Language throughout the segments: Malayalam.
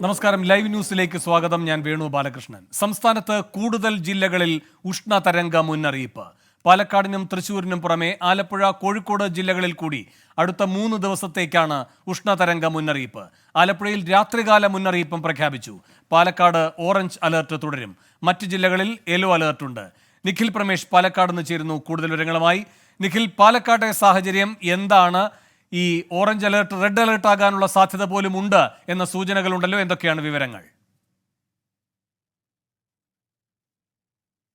നമസ്കാരം. ലൈവ് ന്യൂസിലേക്ക് സ്വാഗതം. ഞാൻ വേണു ബാലകൃഷ്ണൻ. സംസ്ഥാനത്ത് കൂടുതൽ ജില്ലകളിൽ ഉഷ്ണതരംഗ മുന്നറിയിപ്പ്. പാലക്കാടിനും തൃശൂരിനും പുറമെ ആലപ്പുഴ, കോഴിക്കോട് ജില്ലകളിൽ കൂടി അടുത്ത 3 ദിവസത്തേക്കാണ് ഉഷ്ണതരംഗ മുന്നറിയിപ്പ്. ആലപ്പുഴയിൽ രാത്രികാല മുന്നറിയിപ്പും പ്രഖ്യാപിച്ചു. പാലക്കാട് ഓറഞ്ച് അലർട്ട് തുടരും. മറ്റ് ജില്ലകളിൽ യെല്ലോ അലർട്ടുണ്ട്. നിഖിൽ പ്രമേഷ് പാലക്കാട് നിന്ന് ചേരുന്നു കൂടുതൽ വിവരങ്ങളുമായി. നിഖിൽ, പാലക്കാട്ടെ സാഹചര്യം എന്താണ്? ഈ ഓറഞ്ച് അലർട്ട് റെഡ് അലർട്ട് ആകാനുള്ള സാധ്യത പോലും ഉണ്ട് എന്ന സൂചനകളുണ്ടല്ലോ, എന്തൊക്കെയാണ് വിവരങ്ങൾ?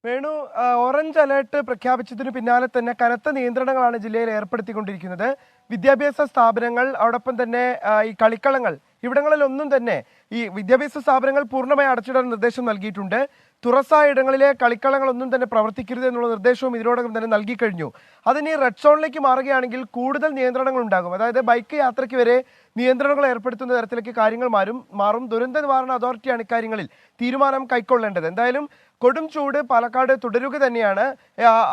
വേണു, ഓറഞ്ച് അലേർട്ട് പ്രഖ്യാപിച്ചതിന് പിന്നാലെ തന്നെ കനത്ത നിയന്ത്രണങ്ങളാണ് ജില്ലയിൽ ഏർപ്പെടുത്തിക്കൊണ്ടിരിക്കുന്നത്. വിദ്യാഭ്യാസ സ്ഥാപനങ്ങൾ, അതോടൊപ്പം തന്നെ ഈ കളിക്കളങ്ങൾ, ഇവിടങ്ങളിലൊന്നും തന്നെ ഈ വിദ്യാഭ്യാസ സ്ഥാപനങ്ങൾ പൂർണ്ണമായി അടച്ചിടാൻ നിർദ്ദേശം നൽകിയിട്ടുണ്ട്. തുറസായ ഇടങ്ങളിലെ കളിക്കളങ്ങളൊന്നും തന്നെ പ്രവർത്തിക്കരുത് എന്നുള്ള നിർദ്ദേശവും ഇതിനോടകം തന്നെ നൽകിക്കഴിഞ്ഞു. അതിന് റെഡ് സോണിലേക്ക് മാറുകയാണെങ്കിൽ കൂടുതൽ നിയന്ത്രണങ്ങൾ ഉണ്ടാകും. അതായത് ബൈക്ക് യാത്രയ്ക്ക് വരെ നിയന്ത്രണങ്ങൾ ഏർപ്പെടുത്തുന്ന തരത്തിലേക്ക് കാര്യങ്ങൾ മാറും. ദുരന്ത നിവാരണ അതോറിറ്റിയാണ് ഇക്കാര്യങ്ങളിൽ തീരുമാനം കൈക്കൊള്ളേണ്ടത്. എന്തായാലും കൊടും ചൂട് പാലക്കാട് തുടരുക തന്നെയാണ്.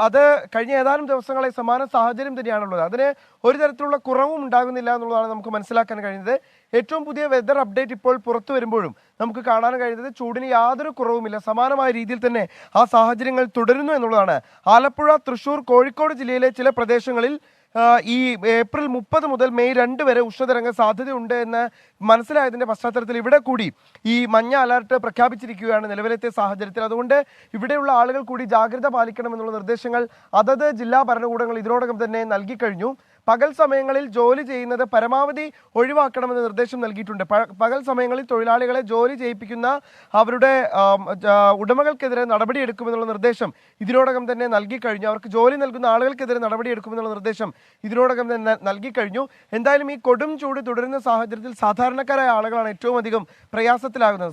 അത് കഴിഞ്ഞ ഏതാനും ദിവസങ്ങളെ സമാന സാഹചര്യം തന്നെയാണുള്ളത്. അതിന് ഒരു തരത്തിലുള്ള കുറവും ഉണ്ടാകുന്നില്ല എന്നുള്ളതാണ് നമുക്ക് മനസ്സിലാക്കാൻ കഴിയുന്നത്. ഏറ്റവും പുതിയ വെതർ അപ്ഡേറ്റ് ഇപ്പോൾ പുറത്തു വരുമ്പോഴും നമുക്ക് കാണാൻ കഴിയുന്നത് ചൂടിന് യാതൊരു കുറവുമില്ല. സമാനമായ രീതിയിൽ തന്നെ ആ സാഹചര്യങ്ങൾ തുടരുന്നു എന്നുള്ളതാണ്. ആലപ്പുഴ, തൃശൂർ, കോഴിക്കോട് ജില്ലയിലെ ചില പ്രദേശങ്ങളിൽ ഈ ഏപ്രിൽ 30 മുതൽ മെയ് 2 വരെ ഉഷ്ണതരംഗ സാധ്യതയുണ്ട് എന്ന് മനസ്സിലായതിന്റെ പശ്ചാത്തലത്തിൽ ഇവിടെ കൂടി ഈ മഞ്ഞ അലർട്ട് പ്രഖ്യാപിച്ചിരിക്കുകയാണ് നിലവിലത്തെ സാഹചര്യത്തിൽ. അതുകൊണ്ട് ഇവിടെയുള്ള ആളുകൾ കൂടി ജാഗ്രത പാലിക്കണമെന്നുള്ള നിർദ്ദേശങ്ങൾ അതത് ജില്ലാ ഭരണകൂടങ്ങൾ ഇതിനോടകം തന്നെ നൽകിക്കഴിഞ്ഞു. പകൽ സമയങ്ങളിൽ ജോലി ചെയ്യുന്നത് പരമാവധി ഒഴിവാക്കണമെന്ന് നിർദ്ദേശം നൽകിയിട്ടുണ്ട്. പകൽ സമയങ്ങളിൽ തൊഴിലാളികളെ ജോലി ചെയ്യിപ്പിക്കുന്ന അവരുടെ ഉടമകൾക്കെതിരെ നടപടിയെടുക്കുമെന്നുള്ള നിർദ്ദേശം ഇതിനോടകം തന്നെ നൽകിക്കഴിഞ്ഞു. അവർക്ക് ജോലി നൽകുന്ന ആളുകൾക്കെതിരെ നടപടിയെടുക്കുമെന്നുള്ള നിർദ്ദേശം ഇതിനോടകം തന്നെ നൽകിക്കഴിഞ്ഞു. എന്തായാലും ഈ കൊടും ചൂട് തുടരുന്ന സാഹചര്യത്തിൽ സാധാരണക്കാരായ ആളുകളാണ് ഏറ്റവും അധികം പ്രയാസത്തിലാകുന്നത്.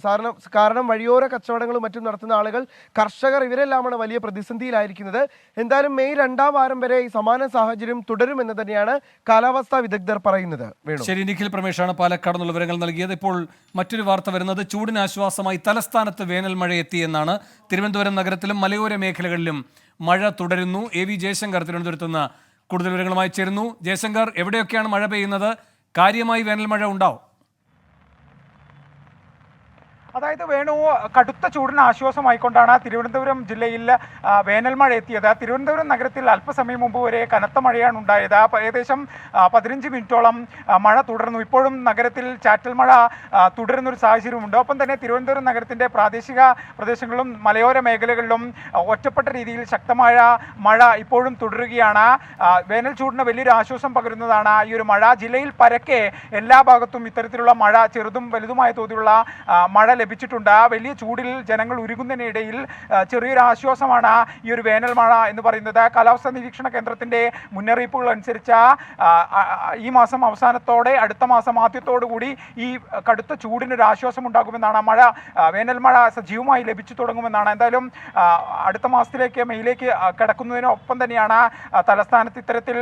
കാരണം വഴിയോര കച്ചവടങ്ങളും മറ്റും നടത്തുന്ന ആളുകൾ, കർഷകർ, ഇവരെല്ലാമാണ് വലിയ പ്രതിസന്ധിയിലായിരിക്കുന്നത്. എന്തായാലും മെയ് 2ാം വാരം വരെ ഈ സമാന സാഹചര്യം തുടരുമെന്ന് തന്നെയാണ് കാലാവസ്ഥാ വിദഗ്ധർ പറയുന്നത്. ശരി, നിഖിൽ പ്രമേഷാണ് പാലക്കാട് നിന്നുള്ള വിവരങ്ങൾ നൽകിയത്. ഇപ്പോൾ മറ്റൊരു വാർത്ത വരുന്നത് ചൂടിന് ആശ്വാസമായി തലസ്ഥാനത്ത് വേനൽ മഴ എത്തിയെന്നാണ്. തിരുവനന്തപുരം നഗരത്തിലും മലയോര മേഖലകളിലും മഴ തുടരുന്നു. എ വി ജയശങ്കർ തിരുവനന്തപുരത്ത് നിന്ന് കൂടുതൽ വിവരങ്ങളുമായി ചേരുന്നു. ജയശങ്കർ, എവിടെയൊക്കെയാണ് മഴ പെയ്യുന്നത്? കാര്യമായി വേനൽ മഴ ഉണ്ടാവും? അതായത് വേണു, കടുത്ത ചൂടിന് ആശ്വാസമായിക്കൊണ്ടാണ് തിരുവനന്തപുരം ജില്ലയിൽ വേനൽ മഴ എത്തിയത്. തിരുവനന്തപുരം നഗരത്തിൽ അല്പസമയം മുമ്പ് വരെ കനത്ത മഴയാണ് ഉണ്ടായത്. ഏകദേശം 15 മിനിറ്റോളം മഴ തുടർന്നു. ഇപ്പോഴും നഗരത്തിൽ ചാറ്റൽ മഴ തുടരുന്നൊരു സാഹചര്യമുണ്ട്. ഒപ്പം തന്നെ തിരുവനന്തപുരം നഗരത്തിൻ്റെ പ്രാദേശിക പ്രദേശങ്ങളിലും മലയോര മേഖലകളിലും ഒറ്റപ്പെട്ട രീതിയിൽ ശക്തമായ മഴ ഇപ്പോഴും തുടരുകയാണ്. വേനൽ ചൂടിന് വലിയൊരു ആശ്വാസം പകരുന്നതാണ് ഈ ഒരു മഴ. ജില്ലയിൽ പരക്കെ എല്ലാ ഭാഗത്തും ഇത്തരത്തിലുള്ള മഴ, ചെറുതും വലുതുമായ തോതിലുള്ള മഴ ലഭിച്ചിട്ടുണ്ട്. വലിയ ചൂടിൽ ജനങ്ങൾ ഉരുകുന്നതിനിടയിൽ ചെറിയൊരു ആശ്വാസമാണ് ഈ ഒരു വേനൽ മഴ എന്ന് പറയുന്നത്. കാലാവസ്ഥാ നിരീക്ഷണ കേന്ദ്രത്തിന്റെ മുന്നറിയിപ്പുകൾ അനുസരിച്ച് ഈ മാസം അവസാനത്തോടെ, അടുത്ത മാസം ആദ്യത്തോടു കൂടി ഈ കടുത്ത ചൂടിനൊരു ആശ്വാസം ഉണ്ടാകുമെന്നാണ്. വേനൽ മഴ സജീവമായി ലഭിച്ചു തുടങ്ങുമെന്നാണ്. എന്തായാലും അടുത്ത മാസത്തിലേക്ക്, മെയ്യിലേക്ക് കിടക്കുന്നതിനൊപ്പം തന്നെയാണ് തലസ്ഥാനത്ത് ഇത്തരത്തിൽ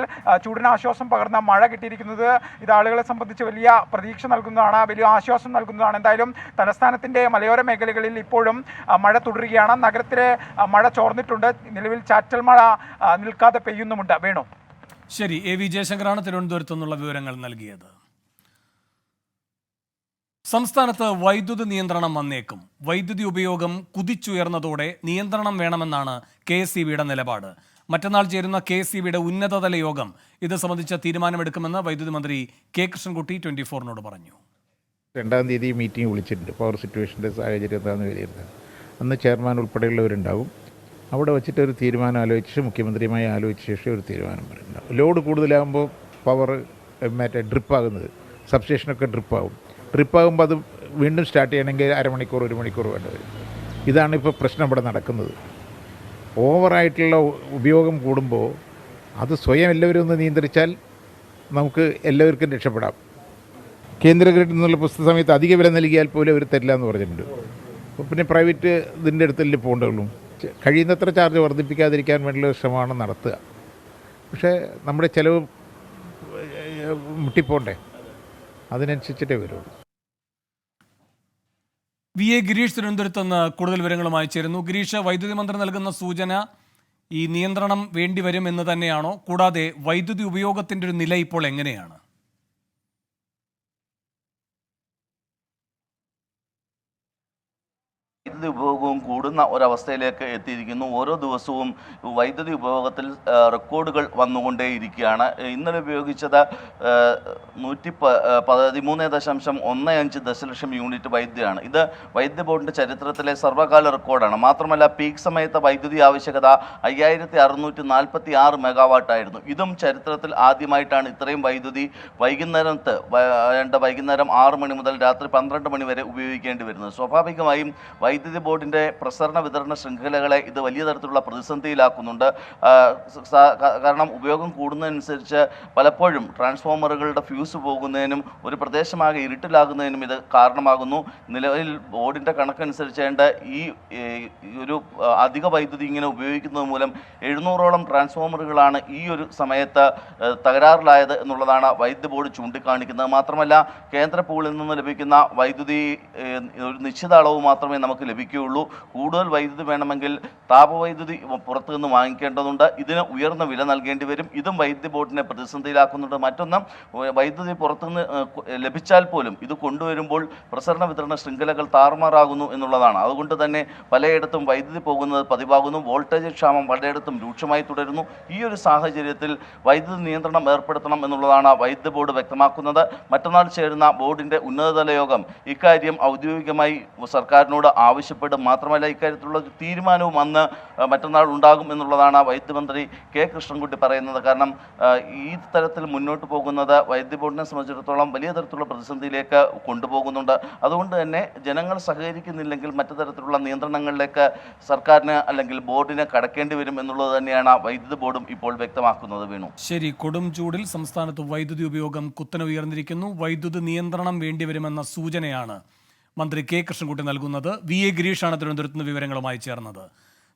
ചൂടിന് ആശ്വാസം പകർന്ന മഴ കിട്ടിയിരിക്കുന്നത്. ഇത് ആളുകളെ സംബന്ധിച്ച് വലിയ പ്രതീക്ഷ നൽകുന്നതാണ്, വലിയ ആശ്വാസം നൽകുന്നതാണ്. എന്തായാലും തലസ്ഥാനത്തിന്റെ മലയോര മേഖലകളിൽ ഇപ്പോഴും മഴ തുടരുകയാണ്. നഗരത്തിലെ മഴ ചോർന്നിട്ടുണ്ട്. നിലവിൽ ചാറ്റൽ മഴ നിൽക്കാതെ പെയ്യുന്നുമുണ്ട്. വേണു. ശരി, എ വി ജയശങ്കറാണ് തിരുവനന്തപുരത്തു നിന്നുള്ള വിവരങ്ങൾ നൽകിയത്. സംസ്ഥാനത്ത് വൈദ്യുതി നിയന്ത്രണം വന്നേക്കും. വൈദ്യുതി ഉപയോഗം കുതിച്ചുയർന്നതോടെ നിയന്ത്രണം വേണമെന്നാണ് KSEBയുടെ നിലപാട്. മറ്റന്നാൾ ചേരുന്ന KSEBയുടെ ഉന്നതതല യോഗം ഇത് സംബന്ധിച്ച തീരുമാനമെടുക്കുമെന്ന് വൈദ്യുതി മന്ത്രി കെ കൃഷ്ണൻകുട്ടി 24നോട് പറഞ്ഞു. 2-ാം തീയതി മീറ്റിംഗ് വിളിച്ചിട്ടുണ്ട്. പവർ സിറ്റുവേഷൻ്റെ സാഹചര്യം എന്താണെന്ന് വിലയിരുത്താൻ. അന്ന് ചെയർമാൻ ഉൾപ്പെടെയുള്ളവരുണ്ടാവും. അവിടെ വെച്ചിട്ടൊരു തീരുമാനം ആലോചിച്ച് മുഖ്യമന്ത്രിയുമായി ആലോചിച്ച ശേഷം ഒരു തീരുമാനം പറയുന്നുണ്ടാവും. Load കൂടുതലാകുമ്പോൾ power ഡ്രിപ്പാകുന്നത്, സബ്സ്റ്റേഷനൊക്കെ ഡ്രിപ്പാകും. ഡ്രിപ്പാകുമ്പോൾ അത് വീണ്ടും സ്റ്റാർട്ട് ചെയ്യണമെങ്കിൽ അരമണിക്കൂർ 1 മണിക്കൂർ വേണ്ടി വരും. ഇതാണ് ഇപ്പോൾ പ്രശ്നം ഇവിടെ നടക്കുന്നത്. ഓവറായിട്ടുള്ള ഉപയോഗം കൂടുമ്പോൾ അത് സ്വയം എല്ലാവരും ഒന്ന് നിയന്ത്രിച്ചാൽ നമുക്ക് എല്ലാവർക്കും രക്ഷപ്പെടാം. കേന്ദ്ര ഗ്രിഡിൽ നിന്നുള്ള പുസ്തക സമയത്ത് അധിക വില നൽകിയാൽ പോലും അവർ തരില്ല എന്ന് പറഞ്ഞിട്ടുണ്ട്. അപ്പോൾ പിന്നെ പ്രൈവറ്റ് ഇതിൻ്റെ അടുത്തല്ലേ പോകേണ്ടതുള്ളൂ. കഴിയുന്നത്ര ചാർജ് വർദ്ധിപ്പിക്കാതിരിക്കാൻ വേണ്ടിയുള്ള ശ്രമമാണ് നടത്തുക. പക്ഷേ നമ്മുടെ ചിലവ് മുട്ടിപ്പോണ്ടേ, അതിനനുസരിച്ചിട്ടേ വരുള്ളൂ. VA ഗിരീഷ് തിരുവനന്തപുരത്ത് നിന്ന് കൂടുതൽ വിവരങ്ങളുമായി ചേരുന്നു. ഗിരീഷ്, വൈദ്യുതി മന്ത്രി നൽകുന്ന സൂചന ഈ നിയന്ത്രണം വേണ്ടിവരും എന്ന് തന്നെയാണോ? കൂടാതെ വൈദ്യുതി ഉപയോഗത്തിൻ്റെ ഒരു നില ഇപ്പോൾ എങ്ങനെയാണ്? വൈദ്യുതി ഉപയോഗവും കൂടുന്ന ഒരവസ്ഥയിലേക്ക് എത്തിയിരിക്കുന്നു. ഓരോ ദിവസവും വൈദ്യുതി ഉപയോഗത്തിൽ റെക്കോർഡുകൾ വന്നുകൊണ്ടേയിരിക്കുകയാണ്. ഇന്നലെ ഉപയോഗിച്ചത് 113.15 ദശലക്ഷം യൂണിറ്റ് വൈദ്യുതിയാണ്. ഇത് വൈദ്യുതി ബോർഡിൻ്റെ ചരിത്രത്തിലെ സർവ്വകാല റെക്കോർഡാണ്. മാത്രമല്ല പീക്ക് സമയത്ത് വൈദ്യുതി ആവശ്യകത 5646 മെഗാവാട്ടായിരുന്നു. ഇതും ചരിത്രത്തിൽ ആദ്യമായിട്ടാണ് ഇത്രയും വൈദ്യുതി വൈകുന്നേരം 6 മണി മുതൽ രാത്രി 12 മണി വരെ ഉപയോഗിക്കേണ്ടി വരുന്നത്. സ്വാഭാവികമായും വൈദ്യുതി ബോർഡിൻ്റെ പ്രസരണ വിതരണ ശൃംഖലകളെ ഇത് വലിയ തരത്തിലുള്ള പ്രതിസന്ധിയിലാക്കുന്നുണ്ട്. കാരണം ഉപയോഗം കൂടുന്നതനുസരിച്ച് പലപ്പോഴും ട്രാൻസ്ഫോമറുകളുടെ ഫ്യൂസ് പോകുന്നതിനും ഒരു പ്രദേശമാകെ ഇരുട്ടിലാകുന്നതിനും ഇത് കാരണമാകുന്നു. നിലവിൽ ബോർഡിൻ്റെ കണക്കനുസരിച്ചേണ്ട ഈ ഒരു അധിക വൈദ്യുതി ഇങ്ങനെ ഉപയോഗിക്കുന്നത് മൂലം 700ഓളം ട്രാൻസ്ഫോമറുകളാണ് ഈ ഒരു സമയത്ത് തകരാറിലായത് എന്നുള്ളതാണ് വൈദ്യുതി ബോർഡ് ചൂണ്ടിക്കാണിക്കുന്നത്. മാത്രമല്ല കേന്ദ്ര പൂളിൽ നിന്ന് ലഭിക്കുന്ന വൈദ്യുതി ഒരു നിശ്ചിത അളവ് മാത്രമേ നമുക്ക് ലഭിക്കുകയുള്ളൂ. കൂടുതൽ വൈദ്യുതി വേണമെങ്കിൽ താപവൈദ്യുതി പുറത്തു നിന്ന് വാങ്ങിക്കേണ്ടതുണ്ട്. ഇതിന് ഉയർന്ന വില നൽകേണ്ടി വരും. ഇതും വൈദ്യുതി ബോർഡിനെ പ്രതിസന്ധിയിലാക്കുന്നുണ്ട്. മറ്റൊന്ന്, വൈദ്യുതി പുറത്തുനിന്ന് ലഭിച്ചാൽ പോലും ഇത് കൊണ്ടുവരുമ്പോൾ പ്രസരണ വിതരണ ശൃംഖലകൾ താറുമാറാകുന്നു എന്നുള്ളതാണ്. അതുകൊണ്ട് തന്നെ പലയിടത്തും വൈദ്യുതി പോകുന്നത് പതിവാകുന്നു. വോൾട്ടേജ് ക്ഷാമം പലയിടത്തും രൂക്ഷമായി തുടരുന്നു. ഈ ഒരു സാഹചര്യത്തിൽ വൈദ്യുതി നിയന്ത്രണം ഏർപ്പെടുത്തണം എന്നുള്ളതാണ് വൈദ്യുതി ബോർഡ് വ്യക്തമാക്കുന്നത്. മറ്റന്നാൾ ചേരുന്ന ബോർഡിൻ്റെ ഉന്നതതല യോഗം ഇക്കാര്യം ഔദ്യോഗികമായി സർക്കാരിനോട് ആവശ്യപ്പെടും. മാത്രമല്ല ഇക്കാര്യത്തിലുള്ള തീരുമാനവും അന്ന് മറ്റന്നാൾ ഉണ്ടാകും എന്നുള്ളതാണ് വൈദ്യുതി മന്ത്രി കെ കൃഷ്ണൻകുട്ടി പറയുന്നത്. കാരണം ഈ തരത്തിൽ മുന്നോട്ട് പോകുന്നത് വൈദ്യുതി ബോർഡിനെ സംബന്ധിച്ചിടത്തോളം വലിയ തരത്തിലുള്ള പ്രതിസന്ധിയിലേക്ക് കൊണ്ടുപോകുന്നുണ്ട്. അതുകൊണ്ട് തന്നെ ജനങ്ങൾ സഹകരിക്കുന്നില്ലെങ്കിൽ മറ്റു തരത്തിലുള്ള നിയന്ത്രണങ്ങളിലേക്ക് സർക്കാരിന് അല്ലെങ്കിൽ ബോർഡിന് കടക്കേണ്ടി വരും എന്നുള്ളത് തന്നെയാണ് വൈദ്യുതി ബോർഡും ഇപ്പോൾ വ്യക്തമാക്കുന്നത്. വീണു, ശരി. കൊടും ചൂടിൽ സംസ്ഥാനത്ത് വൈദ്യുതി ഉപയോഗം കുത്തനെ ഉയർന്നിരിക്കുന്നു. വൈദ്യുതി നിയന്ത്രണം വേണ്ടിവരുമെന്ന സൂചനയാണ് മന്ത്രി കെ കൃഷ്ണൻകുട്ടി നൽകുന്നത്. വി എ ഗിരീഷാണ് തിരുവനന്തപുരത്ത് നിന്ന് വിവരങ്ങളുമായി ചേർന്നത്.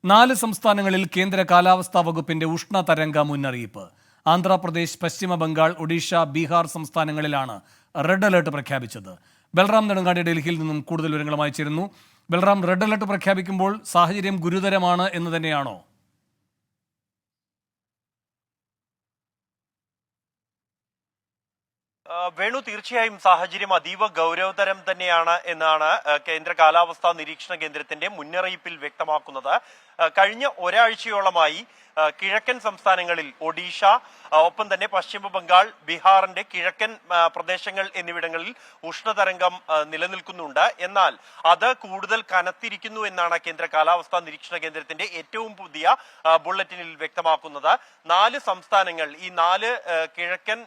4 സംസ്ഥാനങ്ങളിൽ കേന്ദ്ര കാലാവസ്ഥാ വകുപ്പിന്റെ ഉഷ്ണതരംഗ മുന്നറിയിപ്പ്. ആന്ധ്രാപ്രദേശ്, പശ്ചിമ ബംഗാൾ, ഒഡീഷ, ബീഹാർ സംസ്ഥാനങ്ങളിലാണ് റെഡ് അലർട്ട് പ്രഖ്യാപിച്ചത്. ബൽറാം നെടുങ്ങാടി ഡൽഹിയിൽ നിന്നും കൂടുതൽ വിവരങ്ങളുമായി ചേരുന്നു. ബൽറാം, റെഡ് അലർട്ട് പ്രഖ്യാപിക്കുമ്പോൾ സാഹചര്യം ഗുരുതരമാണ് എന്ന് തന്നെയാണോ? വേണു, തീർച്ചയായും സാഹചര്യം അതീവ ഗൗരവതരം തന്നെയാണ് എന്നാണ് കേന്ദ്ര കാലാവസ്ഥാ നിരീക്ഷണ കേന്ദ്രത്തിന്റെ മുന്നറിയിപ്പിൽ വ്യക്തമാക്കുന്നത്. കഴിഞ്ഞ ഒരാഴ്ചയോളമായി കിഴക്കൻ സംസ്ഥാനങ്ങളിൽ ഒഡീഷ, ഒപ്പം തന്നെ പശ്ചിമ ബംഗാൾ, ബീഹാറിന്റെ കിഴക്കൻ പ്രദേശങ്ങൾ എന്നിവിടങ്ങളിൽ ഉഷ്ണതരംഗം നിലനിൽക്കുന്നുണ്ട്. എന്നാൽ അത് കൂടുതൽ കനത്തിരിക്കുന്നു എന്നാണ് കേന്ദ്ര കാലാവസ്ഥാ നിരീക്ഷണ കേന്ദ്രത്തിന്റെ ഏറ്റവും പുതിയ ബുള്ളറ്റിനിൽ വ്യക്തമാക്കുന്നത്. 4 സംസ്ഥാനങ്ങൾ, ഈ 4 കിഴക്കൻ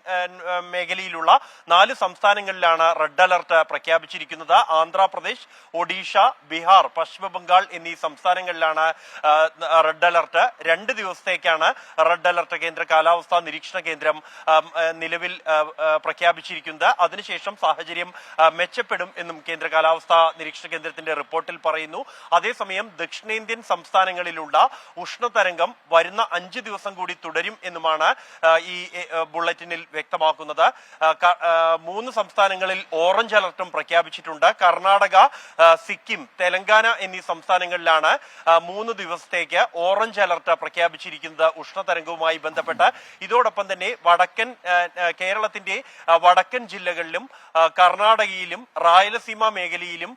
മേഖലയിലുള്ള 4 സംസ്ഥാനങ്ങളിലാണ് റെഡ് അലർട്ട് പ്രഖ്യാപിച്ചിരിക്കുന്നത്. ആന്ധ്രാപ്രദേശ്, ഒഡീഷ, ബീഹാർ, പശ്ചിമ ബംഗാൾ എന്നീ സംസ്ഥാനങ്ങളിലാണ് റെഡ് അലർട്ട്. 2 ദിവസത്തേക്കാണ് റെഡ് അലർട്ട് കേന്ദ്ര കാലാവസ്ഥാ നിരീക്ഷണ കേന്ദ്രം നിലവിൽ പ്രഖ്യാപിച്ചിരിക്കുന്നത്. അതിനുശേഷം സാഹചര്യം മെച്ചപ്പെടും എന്നും കേന്ദ്ര കാലാവസ്ഥാ നിരീക്ഷണ കേന്ദ്രത്തിന്റെ റിപ്പോർട്ടിൽ പറയുന്നു. അതേസമയം ദക്ഷിണേന്ത്യൻ സംസ്ഥാനങ്ങളിലുള്ള ഉഷ്ണതരംഗം വരുന്ന 5 ദിവസം കൂടി തുടരും എന്നുമാണ് ഈ ബുള്ളറ്റിനിൽ വ്യക്തമാക്കുന്നത്. 3 സംസ്ഥാനങ്ങളിൽ ഓറഞ്ച് അലർട്ടും പ്രഖ്യാപിച്ചിട്ടുണ്ട്. കർണാടക, സിക്കിം, തെലങ്കാന എന്നീ സംസ്ഥാനങ്ങളിലാണ് 3 ദിവസത്തേക്ക് ഓറഞ്ച് അലർട്ട് പ്രഖ്യാപിച്ചിരിക്കുന്നത് ഉഷ്ണതരംഗവുമായി ബന്ധപ്പെട്ട്. ഇതോടൊപ്പം തന്നെ കേരളത്തിന്റെ വടക്കൻ ജില്ലകളിലും കർണാടകയിലും റായലസീമ മേഖലയിലും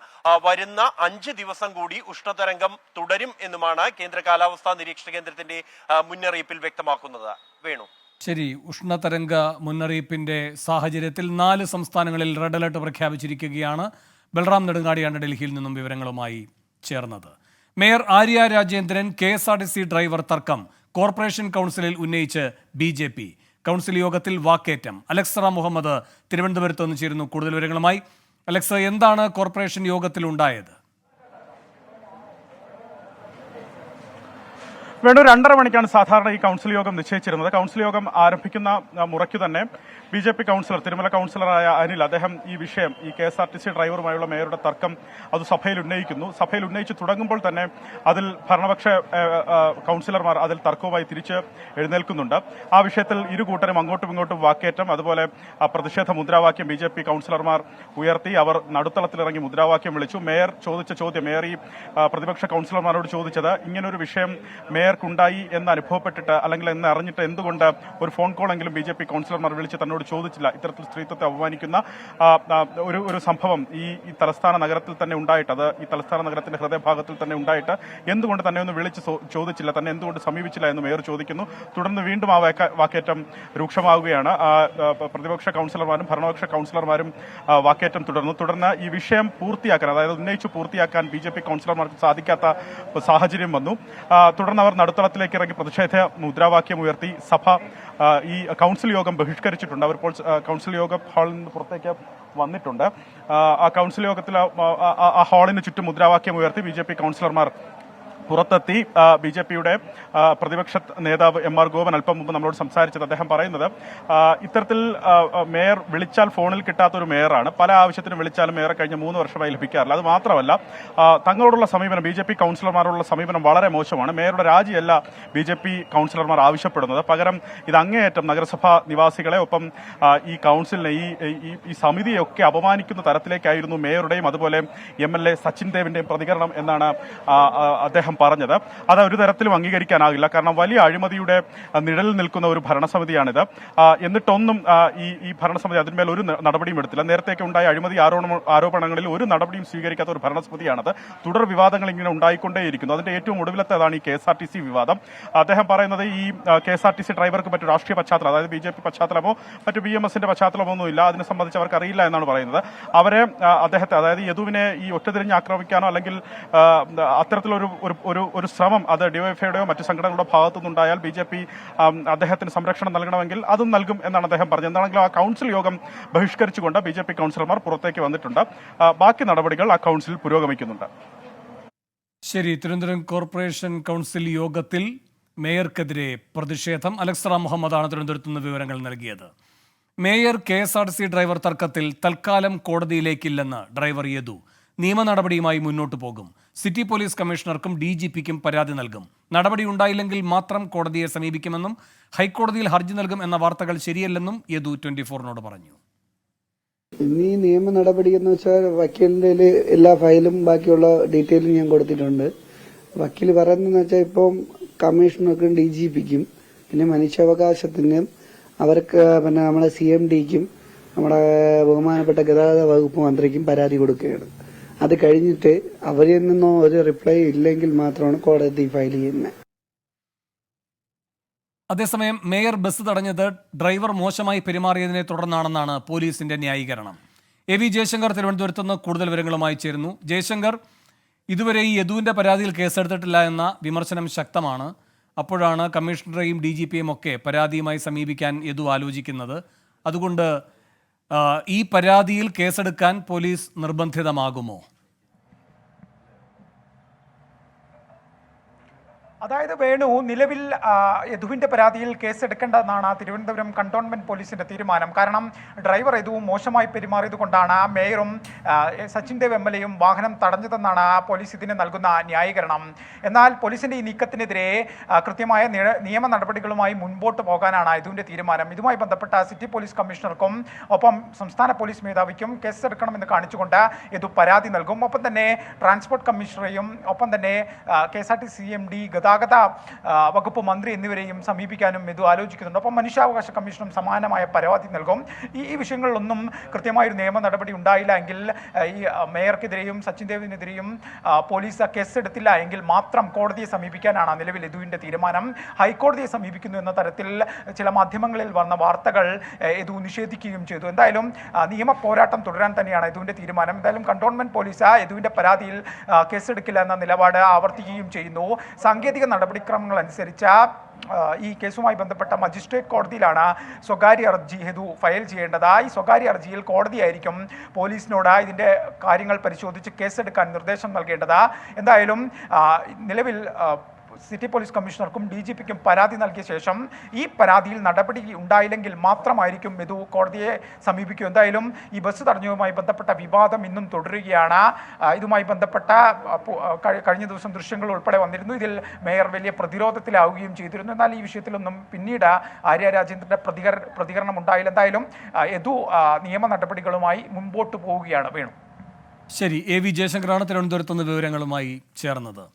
വരുന്ന 5 ദിവസം കൂടി ഉഷ്ണതരംഗം തുടരും എന്നുമാണ് കേന്ദ്ര കാലാവസ്ഥാ നിരീക്ഷണ കേന്ദ്രത്തിന്റെ മുന്നറിയിപ്പിൽ വ്യക്തമാക്കുന്നത്. വേണു, ശരി. ഉഷ്ണതരംഗ മുന്നറിയിപ്പിന്റെ സാഹചര്യത്തിൽ 4 സംസ്ഥാനങ്ങളിൽ റെഡ് അലർട്ട് പ്രഖ്യാപിച്ചിരിക്കുകയാണ്. ബൽറാം നെടുങ്ങാടിയാണ് ഡൽഹിയിൽ നിന്നും വിവരങ്ങളുമായി ചേർന്നത്. Mayor Arya Rajendran KSRTC driver തർക്കം കോർപ്പറേഷൻ കൗൺസിലിൽ ഉന്നയിച്ച് BJP. കൗൺസിൽ യോഗത്തിൽ വാക്കേറ്റം. അലക്സറ മുഹമ്മദ് തിരുവനന്തപുരത്ത് നിന്ന് ചേരുന്നു കൂടുതൽ വിവരങ്ങളുമായി. അലക്സ, എന്താണ് കോർപ്പറേഷൻ യോഗത്തിൽ ഉണ്ടായത്? വേണു, 2:30 മണിക്കാണ് സാധാരണ ഈ കൗൺസിൽ യോഗം നിശ്ചയിച്ചിരുന്നത്. കൗൺസിൽ യോഗം ആരംഭിക്കുന്ന മുറയ്ക്ക് തന്നെ BJP കൗൺസിലർ, തിരുമല കൗൺസിലറായ അനിൽ, അദ്ദേഹം ഈ വിഷയം, ഈ KSRTC ഡ്രൈവറുമായുള്ള മേയറുടെ തർക്കം അത് സഭയിൽ ഉന്നയിക്കുന്നു. സഭയിൽ ഉന്നയിച്ച് തുടങ്ങുമ്പോൾ തന്നെ അതിൽ ഭരണപക്ഷ കൗൺസിലർമാർ അതിൽ തർക്കവുമായി തിരിച്ച് എഴുന്നേൽക്കുന്നുണ്ട്. ആ വിഷയത്തിൽ ഇരു കൂട്ടരും അങ്ങോട്ടും ഇങ്ങോട്ടും വാക്കേറ്റം, അതുപോലെ പ്രതിഷേധ മുദ്രാവാക്യം BJP കൗൺസിലർമാർ ഉയർത്തി. അവർ നടുത്തളത്തിലിറങ്ങി മുദ്രാവാക്യം വിളിച്ചു. മേയർ ചോദിച്ച ചോദ്യം, മേയർ ഈ പ്രതിപക്ഷ കൗൺസിലർമാരോട് ചോദിച്ചത്, ഇങ്ങനൊരു വിഷയം മേയർ മേയർക്കുണ്ടായി എന്ന് അനുഭവപ്പെട്ടിട്ട് അല്ലെങ്കിൽ എന്ന് അറിഞ്ഞിട്ട് എന്തുകൊണ്ട് ഒരു ഫോൺ കോളെങ്കിലും BJP കൗൺസിലർമാർ വിളിച്ച് തന്നോട് ചോദിച്ചില്ല? ഇത്തരത്തിൽ സ്ത്രീത്വത്തെ അപമാനിക്കുന്ന ഒരു സംഭവം ഈ തലസ്ഥാന നഗരത്തിൽ തന്നെ ഉണ്ടായിട്ട്, അത് ഈ തലസ്ഥാന നഗരത്തിന്റെ ഹൃദയഭാഗത്തിൽ തന്നെ ഉണ്ടായിട്ട് എന്തുകൊണ്ട് തന്നെ ഒന്ന് വിളിച്ച് ചോദിച്ചില്ല, തന്നെ എന്തുകൊണ്ട് സമീപിച്ചില്ല എന്ന് മേയർ ചോദിക്കുന്നു. തുടർന്ന് വീണ്ടും ആ വാക്കേറ്റം രൂക്ഷമാവുകയാണ്. പ്രതിപക്ഷ കൗൺസിലർമാരും ഭരണപക്ഷ കൗൺസിലർമാരും വാക്കേറ്റം തുടർന്ന് ഈ വിഷയം പൂർത്തിയാക്കാൻ, അതായത് ഉന്നയിച്ച് പൂർത്തിയാക്കാൻ BJP കൗൺസിലർമാർക്ക് സാധിക്കാത്ത സാഹചര്യം വന്നു. തുടർന്ന് അവർ നടുത്തളത്തിലേക്ക് ഇറങ്ങി പ്രതിഷേധ മുദ്രാവാക്യം ഉയർത്തി സഭ ഈ കൗൺസിൽ യോഗം ബഹിഷ്കരിച്ചിട്ടുണ്ട്. അവരിപ്പോൾ കൗൺസിൽ യോഗ ഹാളിൽ നിന്ന് പുറത്തേക്ക് വന്നിട്ടുണ്ട്. ആ കൗൺസിൽ യോഗത്തിൽ ആ ഹാളിന് ചുറ്റും മുദ്രാവാക്യം ഉയർത്തി BJP കൗൺസിലർമാർ പുറത്തെത്തി. BJPയുടെ പ്രതിപക്ഷ നേതാവ് MR ഗോപൻ അല്പം മുമ്പ് നമ്മളോട് സംസാരിച്ചത് അദ്ദേഹം പറയുന്നത് ഇത്തരത്തിൽ മേയർ വിളിച്ചാൽ ഫോണിൽ കിട്ടാത്തൊരു മേയറാണ്. പല ആവശ്യത്തിനും വിളിച്ചാലും മേയറെ കഴിഞ്ഞ 3 വർഷമായി ലഭിക്കാറില്ല. അത് മാത്രമല്ല തങ്ങളോടുള്ള സമീപനം, BJP കൗൺസിലർമാരോടുള്ള സമീപനം വളരെ മോശമാണ്. മേയറുടെ രാജിയല്ല BJP കൗൺസിലർമാർ ആവശ്യപ്പെടുന്നത്. പകരം ഇത് അങ്ങേയറ്റം നഗരസഭാ നിവാസികളെ ഒപ്പം ഈ കൗൺസിലിനെ ഈ സമിതിയൊക്കെ അപമാനിക്കുന്ന തരത്തിലേക്കായിരുന്നു മേയറുടെയും അതുപോലെ MLA സച്ചിൻ ദേവിന്റെയും പ്രതികരണം എന്നാണ് അദ്ദേഹം പറഞ്ഞത്. അത് ഒരു തരത്തിലും അംഗീകരിക്കാനാകില്ല. കാരണം വലിയ അഴിമതിയുടെ നിഴലിൽ നിൽക്കുന്ന ഒരു ഭരണസമിതിയാണിത്. എന്നിട്ടൊന്നും ഈ ഭരണസമിതി അതിന്മേൽ ഒരു നടപടിയും എടുത്തില്ല. നേരത്തെയൊക്കെ ഉണ്ടായ അഴിമതി ആരോപണങ്ങളിൽ ഒരു നടപടിയും സ്വീകരിക്കാത്ത ഒരു ഭരണസമിതിയാണത്. തുടർ വിവാദങ്ങൾ ഇങ്ങനെ ഉണ്ടായിക്കൊണ്ടേയിരിക്കുന്നു. അതിന്റെ ഏറ്റവും ഒടുവിലത്തേതാണ് ഈ KSRTC വിവാദം. അദ്ദേഹം പറയുന്നത് ഈ KSRTC ഡ്രൈവർക്ക് മറ്റു രാഷ്ട്രീയ പശ്ചാത്തലം, അതായത് BJP പശ്ചാത്തലമോ മറ്റു BMSന്റെ പശ്ചാത്തലമോ ഒന്നുമില്ല. അതിനെ സംബന്ധിച്ച് അവർക്ക് അറിയില്ല എന്നാണ് പറയുന്നത്. അവരെ അദ്ദേഹത്തെ, അതായത് യദുവിനെ ഈ ഒറ്റതിരിഞ്ഞ് ആക്രമിക്കാനോ അല്ലെങ്കിൽ അത്തരത്തിലൊരു ഒരു ശ്രമം അത് ഡിവൈഎഫ്ഐയുടെയോ മറ്റു സംഘടനകളുടെ ഭാഗത്തുനിന്നുണ്ടായാൽ BJP അദ്ദേഹത്തിന് സംരക്ഷണം നൽകണമെങ്കിൽ അതും നൽകും എന്നാണ് അദ്ദേഹം പറഞ്ഞത്. എന്താണെങ്കിലും ആ കൗൺസിൽ യോഗം ബഹിഷ്കരിച്ചുകൊണ്ട് BJP കൗൺസിലർമാർ പുറത്തേക്ക് വന്നിട്ടുണ്ട്. ബാക്കി നടപടികൾ ആ കൗൺസിൽ പുരോഗമിക്കുന്നുണ്ട്. ശരി, തിരുവനന്തപുരം കോർപ്പറേഷൻ കൗൺസിൽ യോഗത്തിൽ മേയർക്കെതിരെ പ്രതിഷേധം. അലക്സറ മുഹമ്മദാണ് തിരുവനന്തപുരത്ത് നിന്ന് വിവരങ്ങൾ നൽകിയത്. മേയർ KSRTC ഡ്രൈവർ തർക്കത്തിൽ തൽക്കാലം കോടതിയിലേക്കില്ലെന്ന് ഡ്രൈവർ യദു. നിയമ നടപടിയുമായി മുന്നോട്ടു പോകും. സിറ്റി പോലീസ് കമ്മീഷണർക്കും DGPക്കും പരാതി നൽകും. നടപടി ഉണ്ടായില്ലെങ്കിൽ മാത്രം കോടതിയെ സമീപിക്കുമെന്നും ഹൈക്കോടതിയിൽ ഹർജി നൽകും എന്ന വാർത്തകൾ ശരിയല്ലെന്നും യദു 24-നോട് പറഞ്ഞു. ഇനി നിയമ നടപടി എന്ന് വെച്ചാൽ വക്കീലിന്റെ എല്ലാ ഫയലും ബാക്കിയുള്ള ഡീറ്റെയിലും ഞാൻ കൊടുത്തിട്ടുണ്ട്. വക്കീൽ പറയുന്നതെന്ന് വെച്ചാൽ ഇപ്പം കമ്മീഷണർക്കും DGPക്കും പിന്നെ മനുഷ്യാവകാശത്തിനും അവർക്ക് പിന്നെ നമ്മുടെ CMDക്കും നമ്മുടെ ബഹുമാനപ്പെട്ട ഗതാഗത വകുപ്പ് മന്ത്രിക്കും പരാതി കൊടുക്കുകയാണ്. അത് കഴിഞ്ഞിട്ട് അവരിൽ നിന്നും ഒരു റിപ്ലൈ ഇല്ലെങ്കിൽ മാത്രമാണ് കോടതി ഫയൽ ചെയ്യുന്നത്. അതേസമയം മേയർ ബസ് തടഞ്ഞത് ഡ്രൈവർ മോശമായി പെരുമാറിയതിനെ തുടർന്നാണെന്നാണ് പോലീസിന്റെ ന്യായീകരണം. AV ജയശങ്കർ തിരുവനന്തപുരത്ത് നിന്ന് കൂടുതൽ വിവരങ്ങളുമായി ചേരുന്നു. ജയശങ്കർ, ഇതുവരെ ഈ യദുവിന്റെ പരാതിയിൽ കേസെടുത്തിട്ടില്ല എന്ന വിമർശനം ശക്തമാണ്. അപ്പോഴാണ് കമ്മീഷണറെയും DGPയും ഒക്കെ പരാതിയുമായി സമീപിക്കാൻ യദു ആലോചിക്കുന്നത്. അതുകൊണ്ട് ഈ പരാതിയിൽ കേസെടുക്കാൻ പോലീസ് നിർബന്ധിതമാകുമോ? അതായത് വേണു, നിലവിൽ യദുവിൻ്റെ പരാതിയിൽ കേസെടുക്കേണ്ടതെന്നാണ് തിരുവനന്തപുരം കണ്ടോൺമെന്റ് പോലീസിന്റെ തീരുമാനം. കാരണം ഡ്രൈവർ യദുവും മോശമായി പെരുമാറിയത് കൊണ്ടാണ് മേയറും സച്ചിൻ ദേവ് MLAയും വാഹനം തടഞ്ഞതെന്നാണ് പോലീസ് ഇതിന് നൽകുന്ന ന്യായീകരണം. എന്നാൽ പോലീസിന്റെ ഈ നീക്കത്തിനെതിരെ കൃത്യമായ നിയമ നടപടികളുമായി മുൻപോട്ട് പോകാനാണ് യദുവിന്റെ തീരുമാനം. ഇതുമായി ബന്ധപ്പെട്ട സിറ്റി പോലീസ് കമ്മീഷണർക്കും ഒപ്പം സംസ്ഥാന പോലീസ് മേധാവിക്കും കേസെടുക്കണമെന്ന് കാണിച്ചുകൊണ്ട് യദു പരാതി നൽകും. ഒപ്പം തന്നെ ട്രാൻസ്പോർട്ട് കമ്മീഷണറെയും ഒപ്പം തന്നെ KSRTC CMD ഗതാഗത വകുപ്പ് മന്ത്രി എന്നിവരെയും സമീപിക്കാനും ഇത് ആലോചിക്കുന്നുണ്ട്. ഒപ്പം മനുഷ്യാവകാശ കമ്മീഷനും സമാനമായ പരാതി നൽകും. ഈ വിഷയങ്ങളിലൊന്നും കൃത്യമായൊരു നിയമ നടപടി ഉണ്ടായില്ല എങ്കിൽ, ഈ മേയർക്കെതിരെയും സച്ചിൻ ദേവിനെതിരെയും പോലീസ് കേസെടുത്തില്ല എങ്കിൽ മാത്രം കോടതിയെ സമീപിക്കാനാണ് നിലവിൽ യദുവിൻ്റെ തീരുമാനം. ഹൈക്കോടതിയെ സമീപിക്കുന്നു എന്ന തരത്തിൽ ചില മാധ്യമങ്ങളിൽ വന്ന വാർത്തകൾ യദു നിഷേധിക്കുകയും ചെയ്തു. എന്തായാലും നിയമ പോരാട്ടം തുടരാൻ തന്നെയാണ് യദുവിൻ്റെ തീരുമാനം. എന്തായാലും കണ്ടോൺമെന്റ് പോലീസ് യദുവിൻ്റെ പരാതിയിൽ കേസെടുക്കില്ല എന്ന നിലപാട് ആവർത്തിക്കുകയും ചെയ്യുന്നു. സാങ്കേതിക നടപടിക്രമങ്ങൾ അനുസരിച്ച് ഈ കേസുമായി ബന്ധപ്പെട്ട മജിസ്ട്രേറ്റ് കോടതിയിലാണ് സ്വകാര്യ അർജി യദു ഫയൽ ചെയ്യേണ്ടത്. ഈ സ്വകാര്യ അർജിയിൽ കോടതിയായിരിക്കും പോലീസിനോട് ഇതിൻ്റെ കാര്യങ്ങൾ പരിശോധിച്ച് കേസെടുക്കാൻ നിർദ്ദേശം നൽകേണ്ടത്. എന്തായാലും നിലവിൽ സിറ്റി പോലീസ് കമ്മീഷണർക്കും DGPക്കും പരാതി നൽകിയ ശേഷം ഈ പരാതിയിൽ നടപടി ഉണ്ടായില്ലെങ്കിൽ മാത്രമായിരിക്കും യദു കോടതിയെ സമീപിക്കും. എന്തായാലും ഈ ബസ് തടഞ്ഞതുമായി ബന്ധപ്പെട്ട വിവാദം ഇന്നും തുടരുകയാണ്. ഇതുമായി ബന്ധപ്പെട്ട കഴിഞ്ഞ ദിവസം ദൃശ്യങ്ങൾ ഉൾപ്പെടെ വന്നിരുന്നു. ഇതിൽ മേയർ വലിയ പ്രതിരോധത്തിലാവുകയും ചെയ്തിരുന്നു. എന്നാൽ ഈ വിഷയത്തിലൊന്നും പിന്നീട് ആര്യ രാജേന്ദ്രന്റെ പ്രതികരണം ഉണ്ടായില്ല. എന്തായാലും യദു നിയമ നടപടികളുമായി മുൻപോട്ട് പോവുകയാണ്. വേണു. ശരി, AV ജയശങ്കറാണ് തിരുവനന്തപുരത്ത് നിന്ന് വിവരങ്ങളുമായി ചേർന്നത്.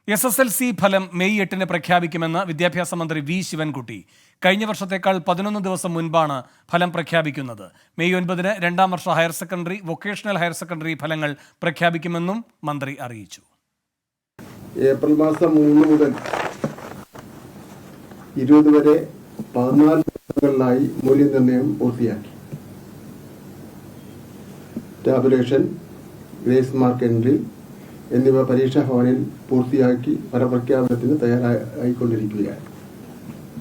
SSLC ഫലം മെയ് 8-ന് പ്രഖ്യാപിക്കുമെന്ന് വിദ്യാഭ്യാസ മന്ത്രി വി ശിവൻകുട്ടി. കഴിഞ്ഞ വർഷത്തേക്കാൾ 11 ദിവസം മുൻപാണ് ഫലം പ്രഖ്യാപിക്കുന്നത്. മെയ് 9-ന് രണ്ടാം വർഷ higher secondary, vocational higher secondary ഫലങ്ങൾ പ്രഖ്യാപിക്കുമെന്നും മന്ത്രി അറിയിച്ചു. ഏപ്രിൽ മാസം 3 മുതൽ 20 വരെ 14 ദിവസങ്ങളിലായി മൂല്യനിർണ്ണയം പൂർത്തിയാക്കി. ടാബുലേഷൻ, ഗ്രേസ് മാർക്ക് എൻട്രി എന്നിവ പരീക്ഷാ ഭവനിൽ പൂർത്തിയാക്കി ഫലപ്രഖ്യാപനത്തിന് തയ്യാറായിക്കൊണ്ടിരിക്കുകയാണ്.